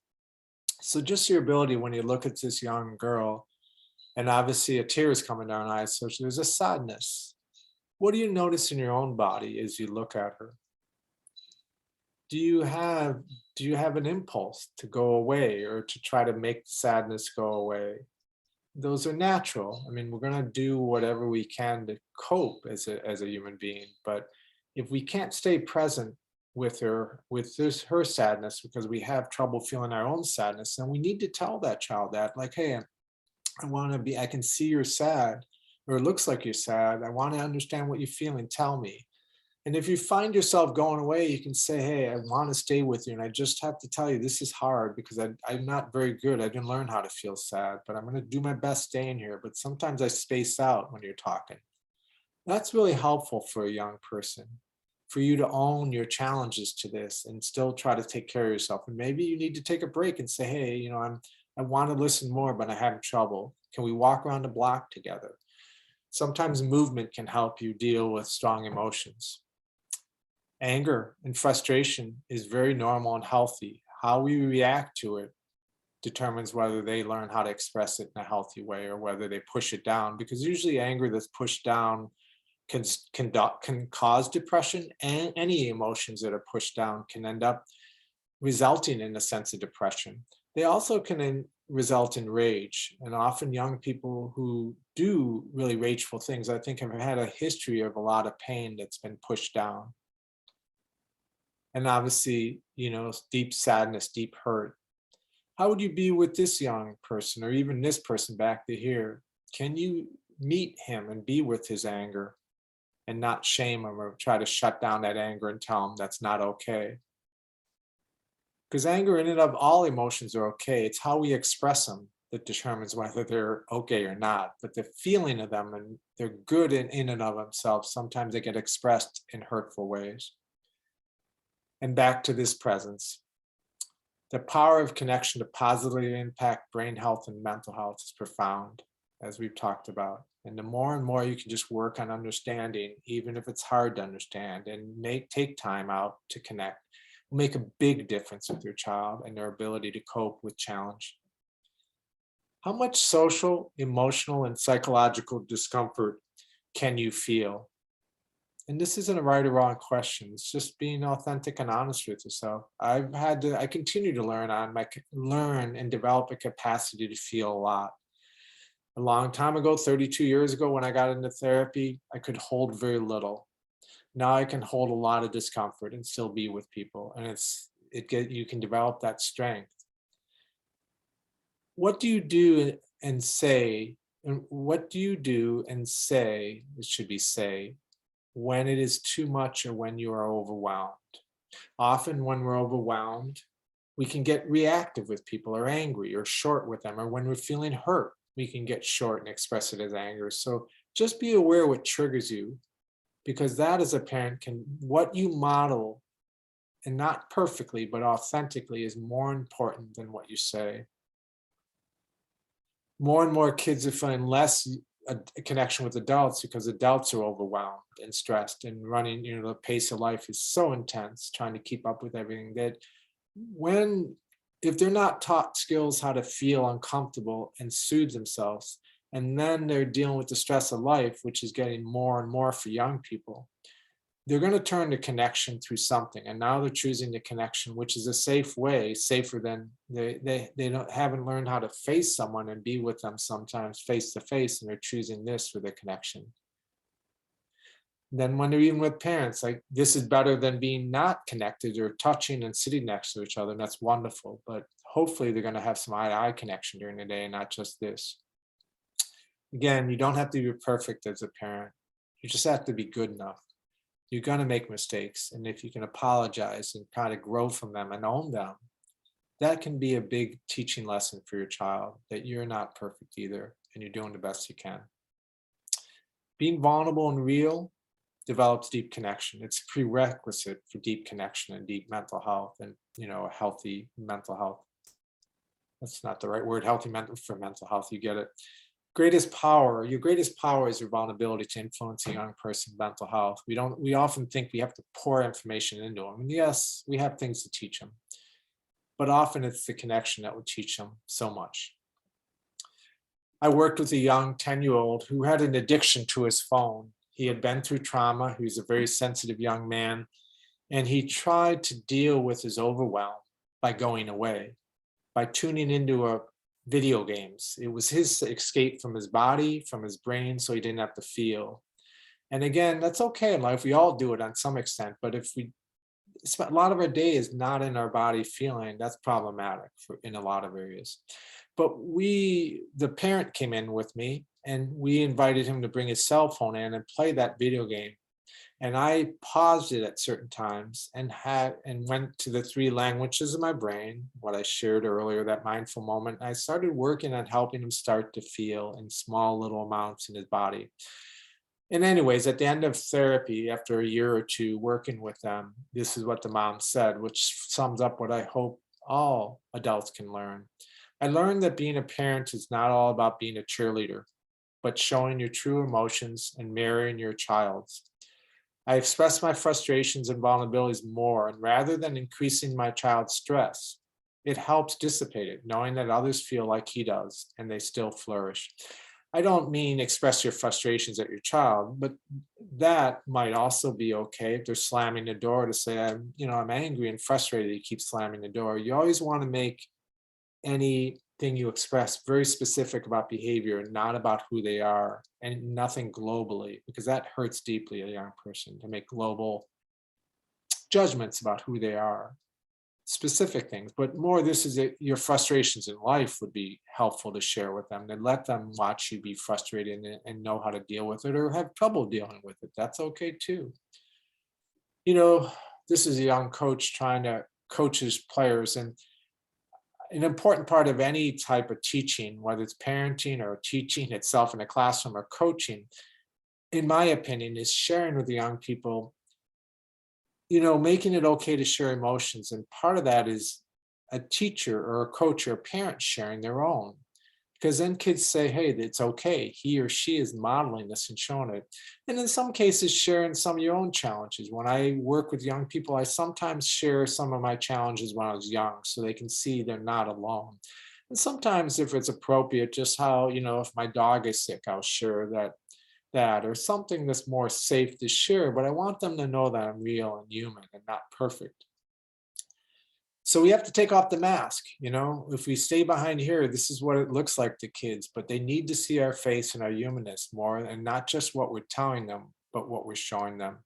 So just your ability when you look at this young girl, and obviously a tear is coming down her eyes, so there's a sadness. What do you notice in your own body as you look at her? Do you have an impulse to go away or to try to make the sadness go away? Those are natural. I mean, we're going to do whatever we can to cope as a human being, but if we can't stay present with her sadness because we have trouble feeling our own sadness, then we need to tell that child that, like, hey, I can see you're sad, or it looks like you're sad. I want to understand what you're feeling. Tell me. And if you find yourself going away, you can say, hey, I want to stay with you. And I just have to tell you, this is hard because I'm not very good. I didn't learn how to feel sad, but I'm going to do my best staying here. But sometimes I space out when you're talking. That's really helpful for a young person, for you to own your challenges to this and still try to take care of yourself. And maybe you need to take a break and say, hey, I want to listen more, but I'm having trouble. Can we walk around the block together? Sometimes movement can help you deal with strong emotions. Anger and frustration is very normal and healthy. How we react to it determines whether they learn how to express it in a healthy way or whether they push it down, because usually anger that's pushed down can cause depression, and any emotions that are pushed down can end up resulting in a sense of depression. They also can result in rage, and often young people who do really rageful things, I think, have had a history of a lot of pain that's been pushed down. And obviously, deep sadness, deep hurt. How would you be with this young person or even this person back to here? Can you meet him and be with his anger and not shame him or try to shut down that anger and tell him that's not okay? Because anger in and of all emotions are okay. It's how we express them that determines whether they're okay or not. But the feeling of them, and they're good in and of themselves, sometimes they get expressed in hurtful ways. And back to this presence. The power of connection to positively impact brain health and mental health is profound, as we've talked about. And the more and more you can just work on understanding, even if it's hard to understand, and take time out to connect, will make a big difference with your child and their ability to cope with challenge. How much social, emotional, and psychological discomfort can you feel? And this isn't a right or wrong question. It's just being authentic and honest with yourself. I continue to learn and develop a capacity to feel a lot. A long time ago, 32 years ago, when I got into therapy, I could hold very little. Now I can hold a lot of discomfort and still be with people. And you can develop that strength. What do you do and say, it should be say, when it is too much or when you are overwhelmed? Often when we're overwhelmed, we can get reactive with people or angry or short with them, or when we're feeling hurt, we can get short and express it as anger. So just be aware what triggers you, because that as a parent what you model, and not perfectly, but authentically, is more important than what you say. More and more kids are feeling less a connection with adults because adults are overwhelmed and stressed and running, the pace of life is so intense, trying to keep up with everything that when if they're not taught skills how to feel uncomfortable and soothe themselves, and then they're dealing with the stress of life, which is getting more and more for young people, they're going to turn to connection through something. And now they're choosing the connection, which is a safe way, safer than they don't haven't learned how to face someone and be with them sometimes face to face, and they're choosing this for the connection. Then when they're even with parents, like this is better than being not connected or touching and sitting next to each other. And that's wonderful. But hopefully they're going to have some eye-to-eye connection during the day and not just this. Again, you don't have to be perfect as a parent. You just have to be good enough. You're going to make mistakes. And if you can apologize and try to grow from them and own them, that can be a big teaching lesson for your child that you're not perfect either and you're doing the best you can. Being vulnerable and real develops deep connection. It's a prerequisite for deep connection and deep mental health and, a healthy mental health. That's not the right word, healthy for mental health, you get it. Your greatest power is your vulnerability to influence a young person's mental health. We often think we have to pour information into them. And yes, we have things to teach them, but often it's the connection that will teach them so much. I worked with a young 10-year-old who had an addiction to his phone. He had been through trauma. He was a very sensitive young man, and he tried to deal with his overwhelm by going away, by tuning into video games. It was his escape from his body, from his brain, so he didn't have to feel. And again, that's okay in life. We all do it on some extent, but if we spend a lot of our day is not in our body feeling, that's problematic in a lot of areas. But the parent came in with me and we invited him to bring his cell phone in and play that video game. And I paused it at certain times and went to the 3 languages of my brain, what I shared earlier, that mindful moment. I started working on helping him start to feel in small little amounts in his body. And anyways, at the end of therapy, after a year or two working with them, this is what the mom said, which sums up what I hope all adults can learn. I learned that being a parent is not all about being a cheerleader, but showing your true emotions and mirroring your child's. I express my frustrations and vulnerabilities more, and rather than increasing my child's stress, it helps dissipate it, knowing that others feel like he does and they still flourish. I don't mean express your frustrations at your child, but that might also be okay if they're slamming the door to say, I'm angry and frustrated, you keep slamming the door. You always want to make anything you express very specific about behavior and not about who they are, and nothing globally, because that hurts deeply a young person to make global judgments about who they are. Specific things, but more this is your frustrations in life would be helpful to share with them, and let them watch you be frustrated and know how to deal with it or have trouble dealing with it. That's okay too. This is a young coach trying to coach his players, and an important part of any type of teaching, whether it's parenting or teaching itself in a classroom or coaching, in my opinion, is sharing with the young people, making it okay to share emotions. And part of that is a teacher or a coach or a parent sharing their own. Because then kids say, hey, it's okay. He or she is modeling this and showing it. And in some cases, sharing some of your own challenges. When I work with young people, I sometimes share some of my challenges when I was young so they can see they're not alone. And sometimes if it's appropriate, just how, if my dog is sick, I'll share that or something that's more safe to share. But I want them to know that I'm real and human and not perfect. So we have to take off the mask. If we stay behind here, this is what it looks like to kids, but they need to see our face and our humanness more, and not just what we're telling them, but what we're showing them.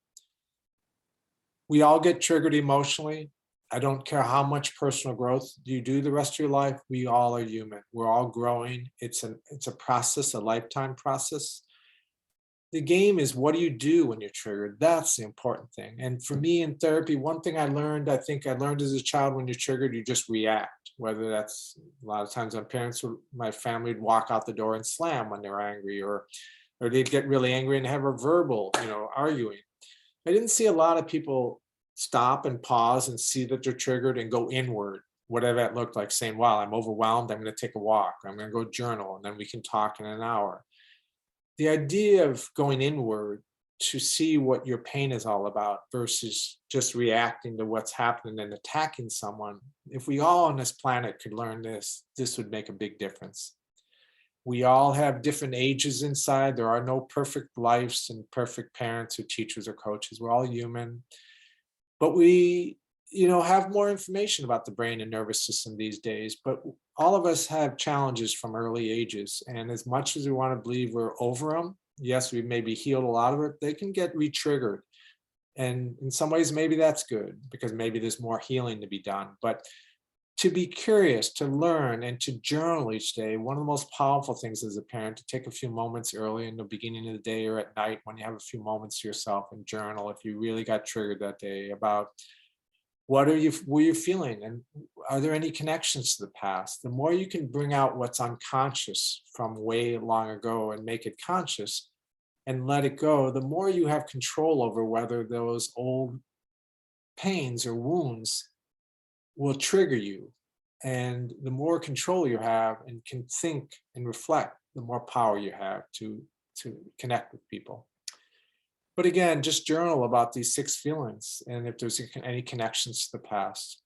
We all get triggered emotionally. I don't care how much personal growth you do the rest of your life. We all are human. We're all growing. It's a process, a lifetime process. The game is, what do you do when you're triggered? That's the important thing. And for me in therapy, one thing I learned as a child, when you're triggered, you just react. Whether that's a lot of times my family would walk out the door and slam when they're angry, or they'd get really angry and have a verbal, arguing. I didn't see a lot of people stop and pause and see that they're triggered and go inward, whatever that looked like, saying, wow, I'm overwhelmed. I'm going to take a walk. I'm going to go journal, and then we can talk in an hour. the idea of going inward to see what your pain is all about versus just reacting to what's happening and attacking someone. If we all on this planet could learn this, this would make a big difference. We all have different ages inside. There are no perfect lives and perfect parents or teachers or coaches. We're all human. But we, have more information about the brain and nervous system these days. But all of us have challenges from early ages. And as much as we want to believe we're over them, yes, we maybe healed a lot of it, they can get re-triggered. And in some ways, maybe that's good because maybe there's more healing to be done. But to be curious, to learn, and to journal each day, one of the most powerful things as a parent, to take a few moments early in the beginning of the day or at night when you have a few moments to yourself and journal if you really got triggered that day about were you feeling, and are there any connections to the past? The more you can bring out what's unconscious from way long ago and make it conscious and let it go, the more you have control over whether those old pains or wounds will trigger you. And the more control you have and can think and reflect, the more power you have to connect with people. But again, just journal about these 6 feelings and if there's any connections to the past.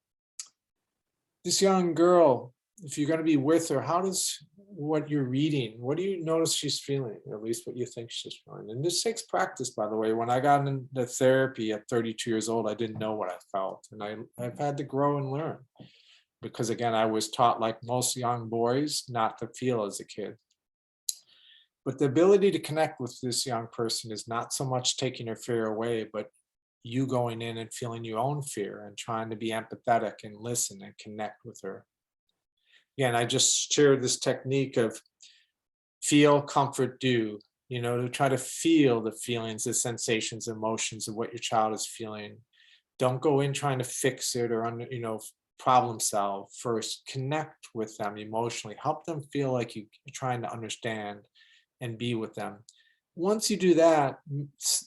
This young girl, if you're going to be with her, how does what you're reading, what do you notice she's feeling, or at least what you think she's feeling? And this takes practice, by the way. When I got into therapy at 32 years old, I didn't know what I felt. And I've had to grow and learn because, again, I was taught, like most young boys, not to feel as a kid. But the ability to connect with this young person is not so much taking her fear away, but you going in and feeling your own fear and trying to be empathetic and listen and connect with her. Again, I just shared this technique of feel, comfort, do, to try to feel the feelings, the sensations, emotions of what your child is feeling. Don't go in trying to fix it or, problem solve. First, connect with them emotionally. Help them feel like you're trying to understand and be with them. Once you do that,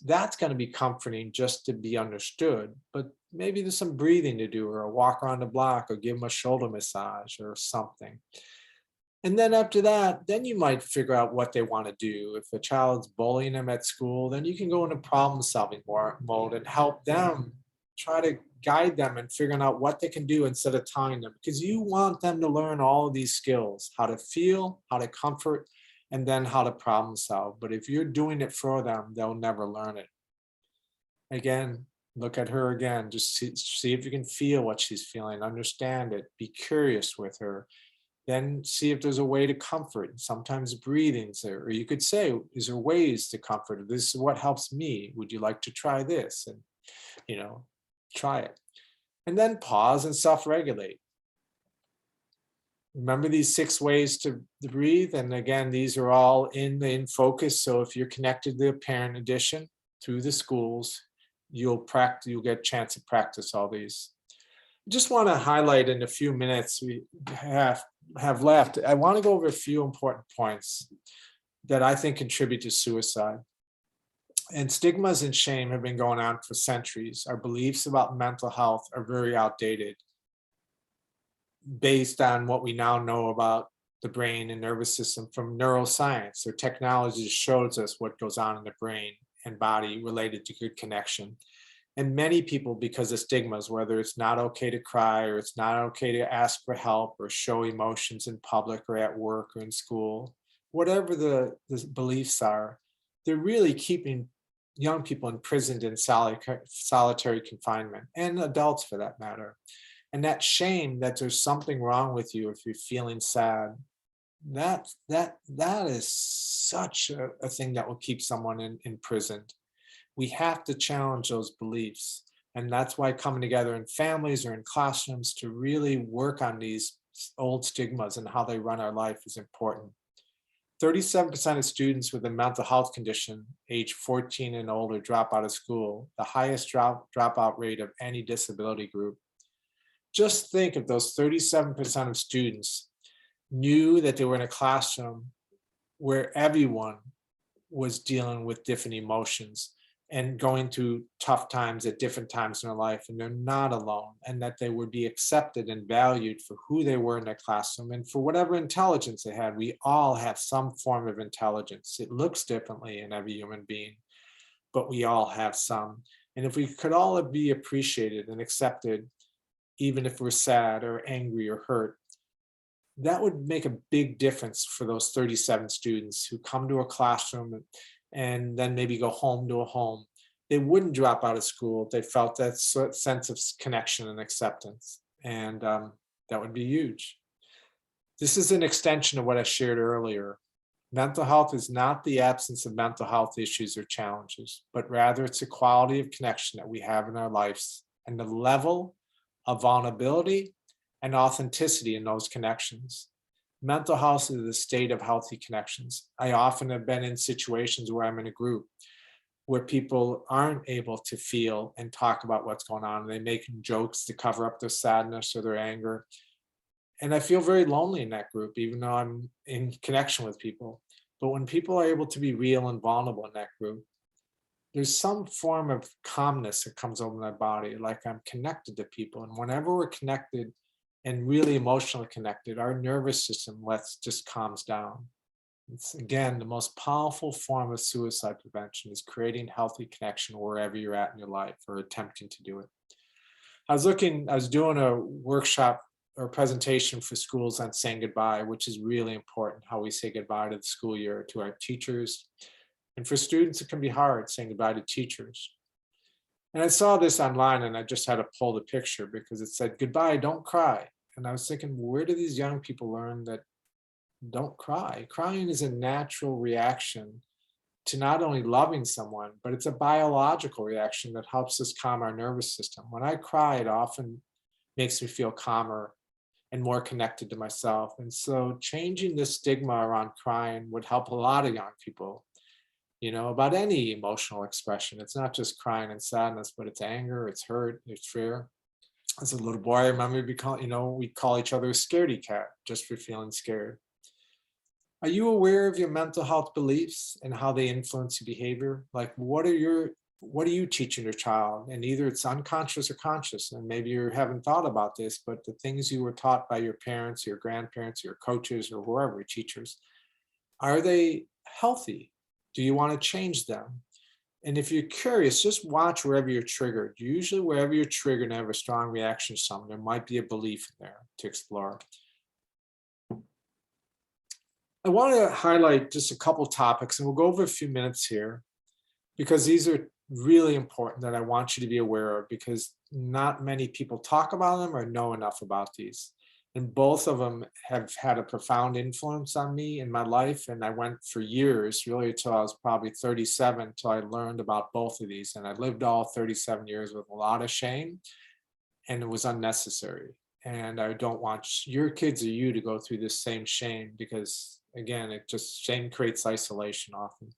that's going to be comforting just to be understood. But maybe there's some breathing to do, or a walk around the block, or give them a shoulder massage or something. And then after that, then you might figure out what they want to do. If a child's bullying them at school, then you can go into problem solving mode and help them, try to guide them and figuring out what they can do instead of telling them, because you want them to learn all of these skills, how to feel, how to comfort, and then how to problem solve. But if you're doing it for them, they'll never learn it. Again, look at her again. Just see if you can feel what she's feeling, understand it, be curious with her. Then see if there's a way to comfort. Sometimes breathing's there. Or you could say, is there ways to comfort her? This is what helps me. Would you like to try this? And, try it. And then pause and self-regulate. Remember these 6 ways to breathe. And again, these are all in focus. So if you're connected to the parent edition through the schools, you'll get a chance to practice all these. I just want to highlight in a few minutes we have left. I want to go over a few important points that I think contribute to suicide. And stigmas and shame have been going on for centuries. Our beliefs about mental health are very outdated, based on what we now know about the brain and nervous system from neuroscience. So technology shows us what goes on in the brain and body related to good connection. And many people, because of stigmas, whether it's not okay to cry, or it's not okay to ask for help or show emotions in public or at work or in school, whatever the beliefs are, they're really keeping young people imprisoned in solitary confinement, and adults for that matter. And that shame that there's something wrong with you if you're feeling sad, that is such a thing that will keep someone imprisoned. We have to challenge those beliefs. And that's why coming together in families or in classrooms to really work on these old stigmas and how they run our life is important. 37% of students with a mental health condition, age 14 and older, drop out of school, the highest dropout rate of any disability group. Just think if those 37% of students knew that they were in a classroom where everyone was dealing with different emotions. and going through tough times at different times in their life, and they're not alone, and that they would be accepted and valued for who they were in their classroom and for whatever intelligence they had. We all have some form of intelligence. It looks differently in every human being, but we all have some. And if we could all be appreciated and accepted, even if we're sad or angry or hurt, that would make a big difference for those 37 students who come to a classroom and then maybe go home to a home. They wouldn't drop out of school if they felt that sense of connection and acceptance. And that would be huge. This is an extension of what I shared earlier. Mental health is not the absence of mental health issues or challenges, but rather it's a quality of connection that we have in our lives and the level of vulnerability and authenticity in those connections. Mental health is the state of healthy connections. I often have been in situations where I'm in a group where people aren't able to feel and talk about what's going on. They make jokes to cover up their sadness or their anger. And I feel very lonely in that group, even though I'm in connection with people. But when people are able to be real and vulnerable in that group, there's some form of calmness that comes over my body, like I'm connected to people. And whenever we're connected and really emotionally connected, our nervous system just calms down. It's, again, the most powerful form of suicide prevention is creating healthy connection wherever you're at in your life or attempting to do it. I was doing a workshop or presentation for schools on saying goodbye, which is really important, how we say goodbye to the school year, to our teachers. And for students, it can be hard saying goodbye to teachers. And I saw this online and I just had to pull the picture because it said, goodbye, don't cry. And I was thinking, where do these young people learn that don't cry? Crying is a natural reaction to not only loving someone, but it's a biological reaction that helps us calm our nervous system. When I cry, it often makes me feel calmer and more connected to myself. And so changing the stigma around crying would help a lot of young people, about any emotional expression. It's not just crying and sadness, but it's anger, it's hurt, it's fear. As a little boy, I remember we'd call each other a scaredy cat just for feeling scared. Are you aware of your mental health beliefs and how they influence your behavior? Like, what are you teaching your child? And either it's unconscious or conscious, and maybe you haven't thought about this, but the things you were taught by your parents, your grandparents, your coaches, or whoever, your teachers, are they healthy? Do you want to change them? And if you're curious, just watch wherever you're triggered. Usually wherever you're triggered and have a strong reaction to something, there might be a belief in there to explore. I want to highlight just a couple topics, and we'll go over a few minutes here, because these are really important that I want you to be aware of, because not many people talk about them or know enough about these. And both of them have had a profound influence on me in my life. And I went for years, really until I was probably 37, until I learned about both of these. And I lived all 37 years with a lot of shame, and it was unnecessary. And I don't want your kids or you to go through this same shame, because again, shame creates isolation often.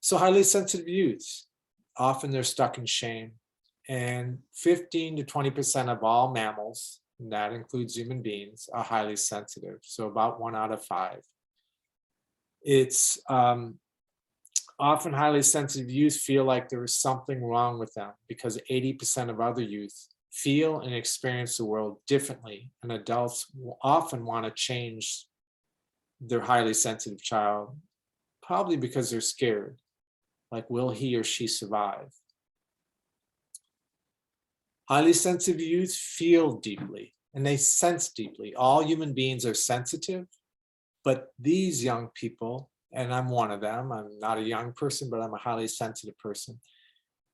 So highly sensitive youth, often they're stuck in shame. And 15 to 20% of all mammals, and that includes human beings, are highly sensitive. So about 1 out of 5. It's often highly sensitive youth feel like there is something wrong with them, because 80% of other youth feel and experience the world differently. And adults will often want to change their highly sensitive child, probably because they're scared. Like, will he or she survive? Highly sensitive youth feel deeply and they sense deeply. All human beings are sensitive, but these young people, and I'm one of them, I'm not a young person, but I'm a highly sensitive person.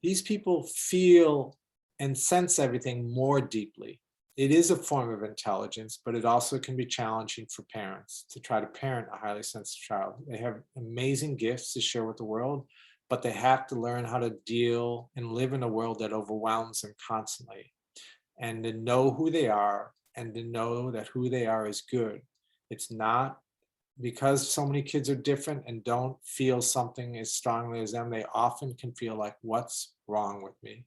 These people feel and sense everything more deeply. It is a form of intelligence, but it also can be challenging for parents to try to parent a highly sensitive child. They have amazing gifts to share with the world, but they have to learn how to deal and live in a world that overwhelms them constantly, and to know who they are and to know that who they are is good. It's not because so many kids are different and don't feel something as strongly as them. They often can feel like, what's wrong with me?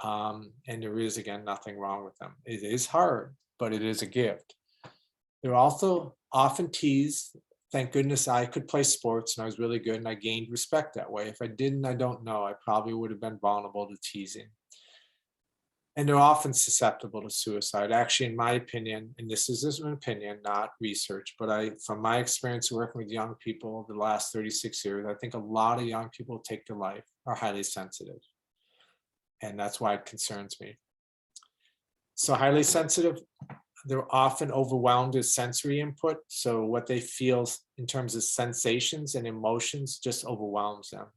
And there is, again, nothing wrong with them. It is hard, but it is a gift. They're also often teased thank goodness I could play sports and I was really good and I gained respect that way. If I didn't, I don't know. I probably would have been vulnerable to teasing. And they're often susceptible to suicide. Actually, in my opinion, and this is just an opinion, not research, but from my experience working with young people over the last 36 years, I think a lot of young people who take their life are highly sensitive. And that's why it concerns me. So highly sensitive, they're often overwhelmed with sensory input. So what they feel in terms of sensations and emotions just overwhelms them.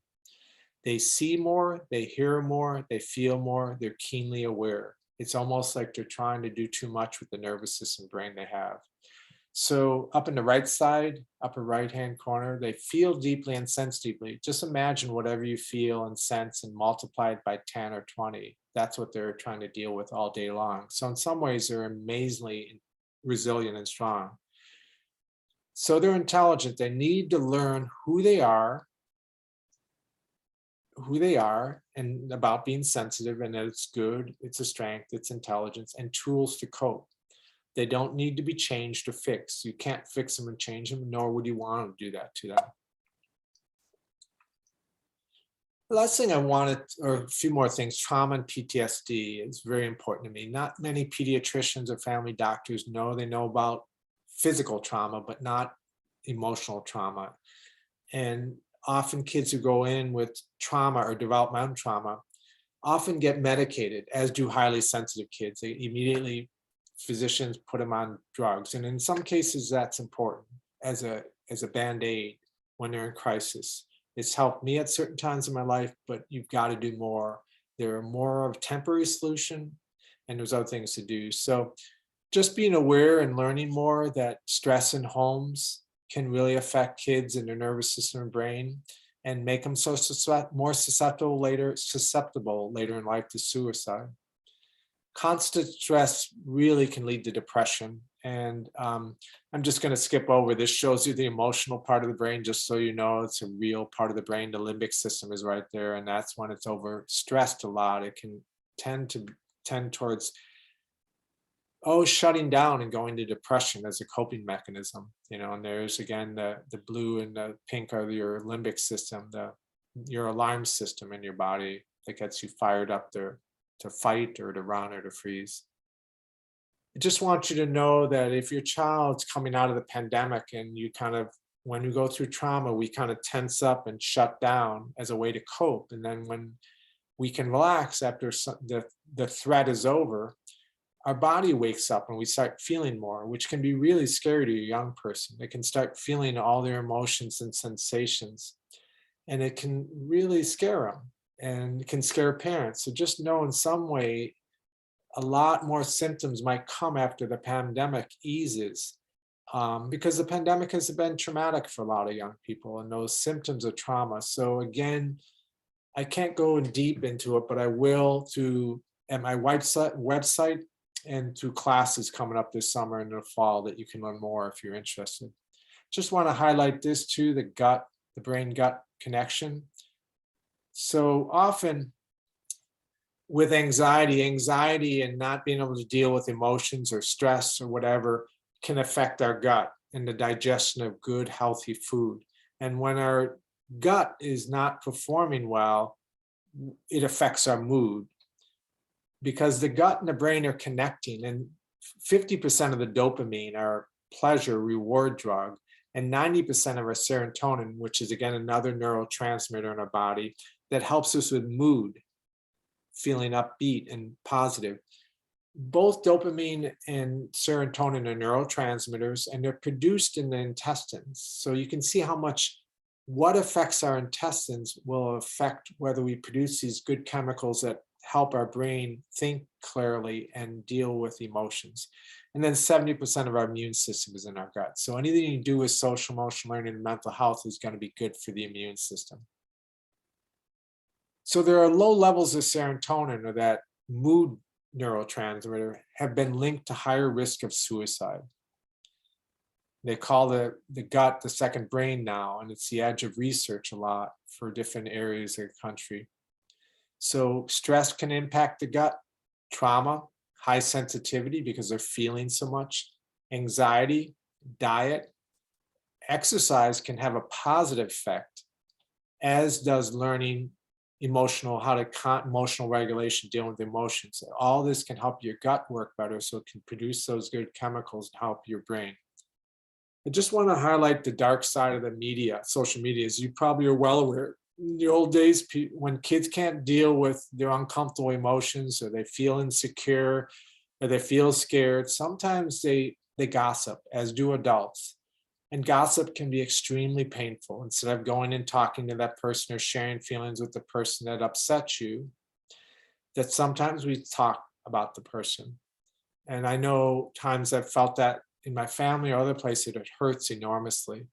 They see more, they hear more, they feel more, they're keenly aware. It's almost like they're trying to do too much with the nervous system brain they have. So up in the right side, upper right-hand corner, they feel deeply and sense deeply. Just imagine whatever you feel and sense and multiply it by 10 or 20. That's what they're trying to deal with all day long. So in some ways, they're amazingly resilient and strong. So they're intelligent. They need to learn who they are and about being sensitive, and that it's good, it's a strength, it's intelligence, and tools to cope. They don't need to be changed or fixed. You can't fix them and change them, nor would you want to do that to them. The last thing I wanted, or a few more things, trauma and PTSD is very important to me. Not many pediatricians or family doctors know. They know about physical trauma, but not emotional trauma. And often kids who go in with trauma or developmental trauma often get medicated, as do highly sensitive kids. They immediately, physicians put them on drugs. And in some cases, that's important as a Band-Aid when they're in crisis. It's helped me at certain times in my life, but you've got to do more. There are more of a temporary solution, and there's other things to do. So just being aware and learning more that stress in homes can really affect kids and their nervous system and brain and make them so more susceptible later in life to suicide. Constant stress really can lead to depression. And I'm just going to skip over. This shows you the emotional part of the brain, just so you know it's a real part of the brain. The limbic system is right there. And that's when it's overstressed a lot. It can tend towards shutting down and going to depression as a coping mechanism. And there's, again, the blue and the pink are your limbic system, your alarm system in your body that gets you fired up there to fight or to run or to freeze. I just want you to know that if your child's coming out of the pandemic and when you go through trauma, we kind of tense up and shut down as a way to cope. And then when we can relax after the threat is over, our body wakes up and we start feeling more, which can be really scary to a young person. They can start feeling all their emotions and sensations, and it can really scare them, and it can scare parents. So just know in some way, a lot more symptoms might come after the pandemic eases, because the pandemic has been traumatic for a lot of young people, and those symptoms of trauma. So again, I can't go in deep into it, but I will at my website and through classes coming up this summer and in the fall that you can learn more if you're interested. Just want to highlight this too, the brain-gut connection. So often with anxiety and not being able to deal with emotions or stress or whatever can affect our gut and the digestion of good, healthy food. And when our gut is not performing well, it affects our mood, because the gut and the brain are connecting, and 50% of the dopamine, our pleasure reward drug, and 90% of our serotonin, which is again another neurotransmitter in our body that helps us with mood, feeling upbeat and positive. Both dopamine and serotonin are neurotransmitters, and they're produced in the intestines. So you can see how much what affects our intestines will affect whether we produce these good chemicals that help our brain think clearly and deal with emotions. And then 70% of our immune system is in our gut. So anything you do with social, emotional learning, and mental health is going to be good for the immune system. So there are low levels of serotonin, or that mood neurotransmitter, have been linked to higher risk of suicide. They call the gut the second brain now, and it's the edge of research a lot for different areas of the country. So stress can impact the gut, trauma, high sensitivity because they're feeling so much, anxiety, diet, exercise can have a positive effect, as does learning emotional regulation, dealing with emotions. All this can help your gut work better, so it can produce those good chemicals and help your brain. I just want to highlight the dark side of the media, social media. As you probably are well aware, in the old days, when kids can't deal with their uncomfortable emotions, or they feel insecure, or they feel scared, sometimes they gossip, as do adults. And gossip can be extremely painful. Instead of going and talking to that person or sharing feelings with the person that upsets you, that sometimes we talk about the person. And I know times I've felt that in my family or other places, it hurts enormously.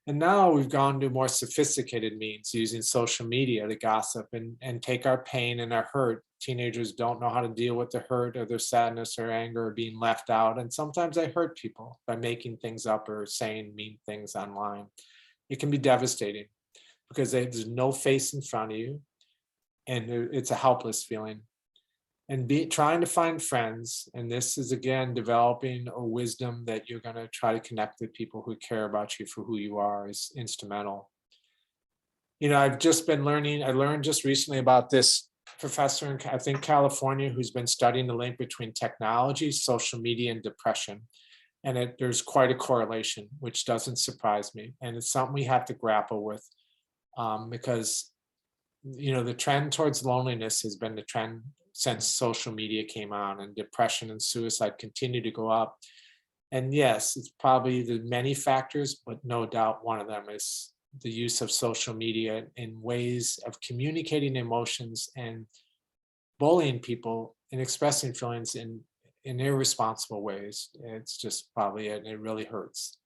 And now we've gone to more sophisticated means, using social media to gossip and take our pain and our hurt. Teenagers don't know how to deal with the hurt or their sadness or anger or being left out. And sometimes they hurt people by making things up or saying mean things online. It can be devastating because there's no face in front of you, and it's a helpless feeling. And trying to find friends, and this is again developing a wisdom that you're going to try to connect with people who care about you for who you are, is instrumental. I've just been learning, I learned just recently about this professor in, I think, California, who's been studying the link between technology, social media, and depression. And there's quite a correlation, which doesn't surprise me. And it's something we have to grapple with, because the trend towards loneliness has been the trend since social media came on, and depression and suicide continue to go up. And yes, it's probably the many factors, but no doubt one of them is the use of social media in ways of communicating emotions and bullying people and expressing feelings in irresponsible ways. It's just probably it. It really hurts.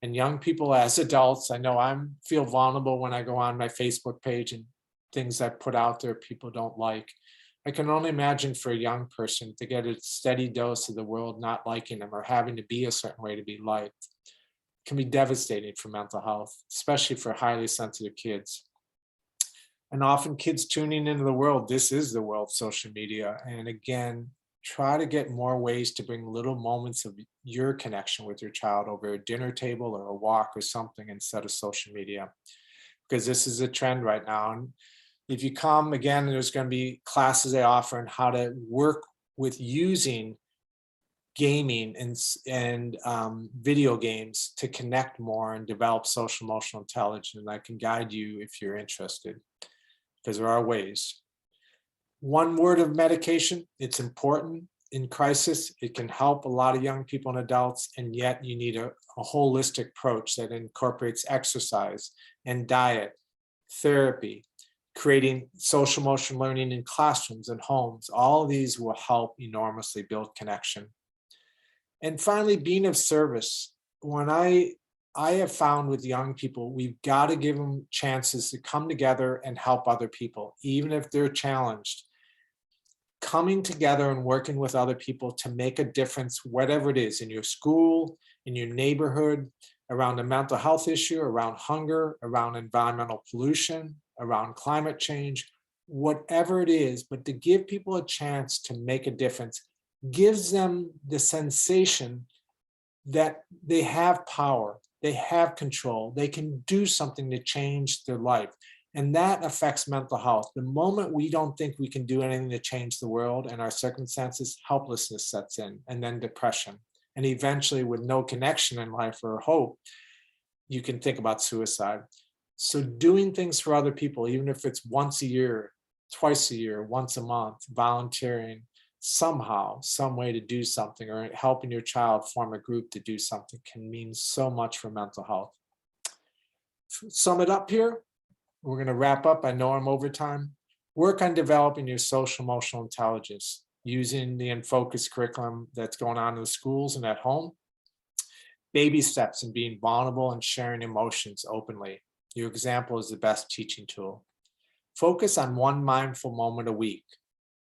And young people, as adults, I know I feel vulnerable when I go on my Facebook page and things I put out there people don't like. I can only imagine for a young person to get a steady dose of the world not liking them or having to be a certain way to be liked can be devastating for mental health, especially for highly sensitive kids. And often kids tuning into the world, this is the world, social media. And again, try to get more ways to bring little moments of your connection with your child over a dinner table or a walk or something instead of social media, because this is a trend right now. And if you come again, there's going to be classes they offer on how to work with using gaming and video games to connect more and develop social emotional intelligence. And I can guide you if you're interested, because there are ways. One word of medication, it's important in crisis. It can help a lot of young people and adults, and yet you need a holistic approach that incorporates exercise and diet, therapy, creating social emotional learning in classrooms and homes. All of these will help enormously build connection. And finally, being of service. When I have found with young people, we've got to give them chances to come together and help other people, even if they're challenged. Coming together and working with other people to make a difference, whatever it is, in your school, in your neighborhood, around a mental health issue, around hunger, around environmental pollution, around climate change, whatever it is, but to give people a chance to make a difference gives them the sensation that they have power, they have control, they can do something to change their life. And that affects mental health. The moment we don't think we can do anything to change the world and our circumstances, helplessness sets in, and then depression. And eventually, with no connection in life or hope, you can think about suicide. So doing things for other people, even if it's once a year, twice a year, once a month, volunteering, somehow, some way to do something, or helping your child form a group to do something, can mean so much for mental health. Sum it up here. We're going to wrap up. I know I'm over time. Work on developing your social emotional intelligence using the InFocus curriculum that's going on in the schools and at home. Baby steps in being vulnerable and sharing emotions openly. Your example is the best teaching tool. Focus on one mindful moment a week.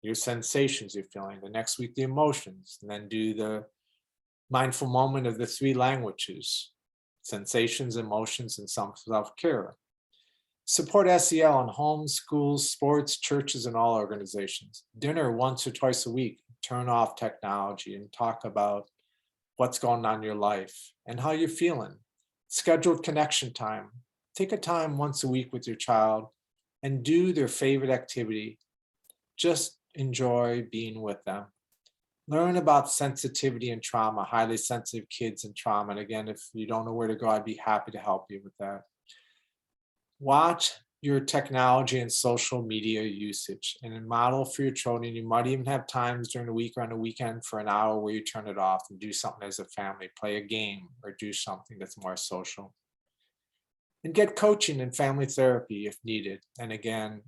Your sensations you're feeling, the next week the emotions, and then do the mindful moment of the 3 languages: sensations, emotions, and some self-care. Support SEL in homes, schools, sports, churches, and all organizations. Dinner once or twice a week. Turn off technology and talk about what's going on in your life and how you're feeling. Scheduled connection time. Take a time once a week with your child and do their favorite activity. Just enjoy being with them. Learn about sensitivity and trauma, highly sensitive kids and trauma. And again, if you don't know where to go, I'd be happy to help you with that. Watch your technology and social media usage and then model for your children. You might even have times during the week or on the weekend for an hour where you turn it off and do something as a family, play a game or do something that's more social. And get coaching and family therapy if needed. And again,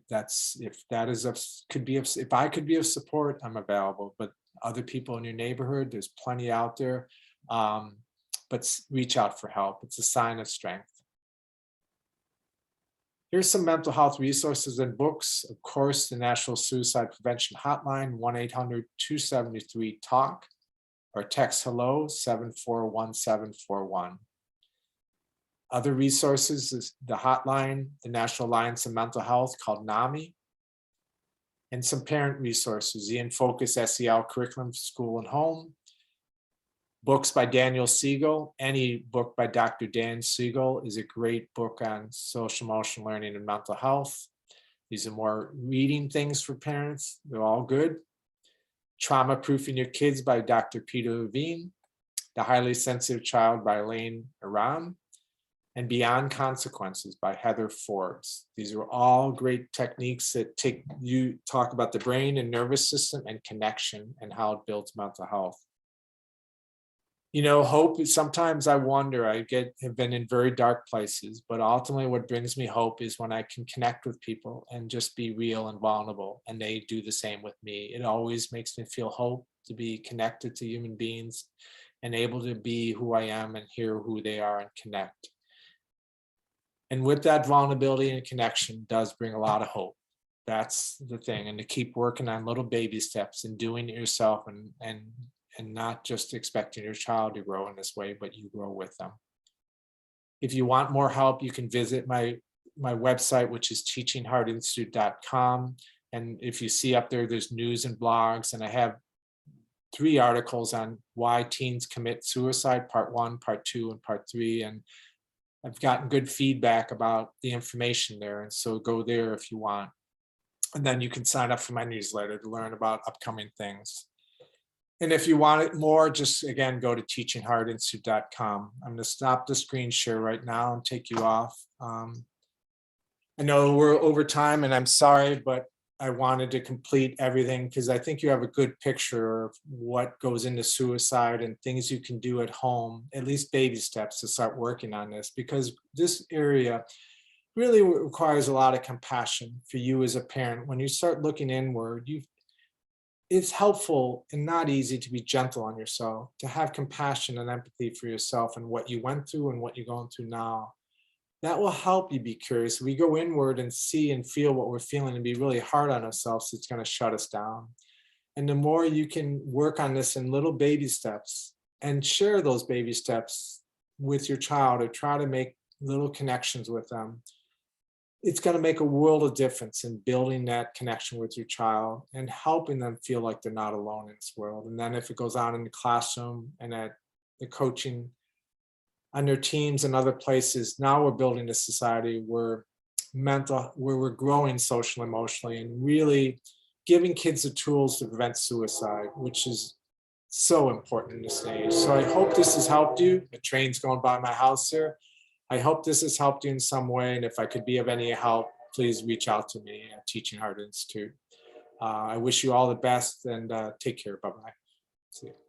that's if that is if I could be of support, I'm available. But other people in your neighborhood, there's plenty out there. But reach out for help. It's a sign of strength. Here's some mental health resources and books. Of course, the National Suicide Prevention Hotline, 1-800-273-TALK, or text hello 741741. Other resources is the hotline, the National Alliance of Mental Health called NAMI, and some parent resources, the In Focus SEL Curriculum for School and Home, books by Daniel Siegel. Any book by Dr. Dan Siegel is a great book on social emotional learning and mental health. These are more reading things for parents. They're all good. Trauma Proofing Your Kids by Dr. Peter Levine, The Highly Sensitive Child by Elaine Aram, and Beyond Consequences by Heather Forbes. These are all great techniques that talk about the brain and nervous system and connection and how it builds mental health. You know, hope is sometimes I wonder, have been in very dark places, but ultimately what brings me hope is when I can connect with people and just be real and vulnerable, and they do the same with me. It always makes me feel hope to be connected to human beings and able to be who I am and hear who they are and connect. And with that vulnerability and connection does bring a lot of hope. That's the thing. And to keep working on little baby steps and doing it yourself and not just expecting your child to grow in this way, but you grow with them. If you want more help, you can visit my website, which is teachingheartinstitute.com. And if you see up there, there's news and blogs, and I have 3 articles on why teens commit suicide, part 1, part 2, and part 3. And I've gotten good feedback about the information there. And so go there if you want. And then you can sign up for my newsletter to learn about upcoming things. And if you want it more, just again, go to teachingheartinstitute.com. I'm going to stop the screen share right now and take you off. I know we're over time and I'm sorry, but I wanted to complete everything because I think you have a good picture of what goes into suicide and things you can do at home, at least baby steps to start working on this, because this area really requires a lot of compassion for you as a parent. When you start looking inward, it's helpful and not easy to be gentle on yourself, to have compassion and empathy for yourself and what you went through and what you're going through now. That will help you be curious. We go inward and see and feel what we're feeling and be really hard on ourselves, it's going to shut us down. And the more you can work on this in little baby steps and share those baby steps with your child or try to make little connections with them, it's going to make a world of difference in building that connection with your child and helping them feel like they're not alone in this world. And then if it goes on in the classroom and at the coaching on their teams and other places, now we're building a society where we're growing socially, emotionally, and really giving kids the tools to prevent suicide, which is so important in this age. So I hope this has helped you. The train's going by my house here. I hope this has helped you in some way. And if I could be of any help, please reach out to me at Teaching Heart Institute. I wish you all the best and take care. Bye-bye. See you.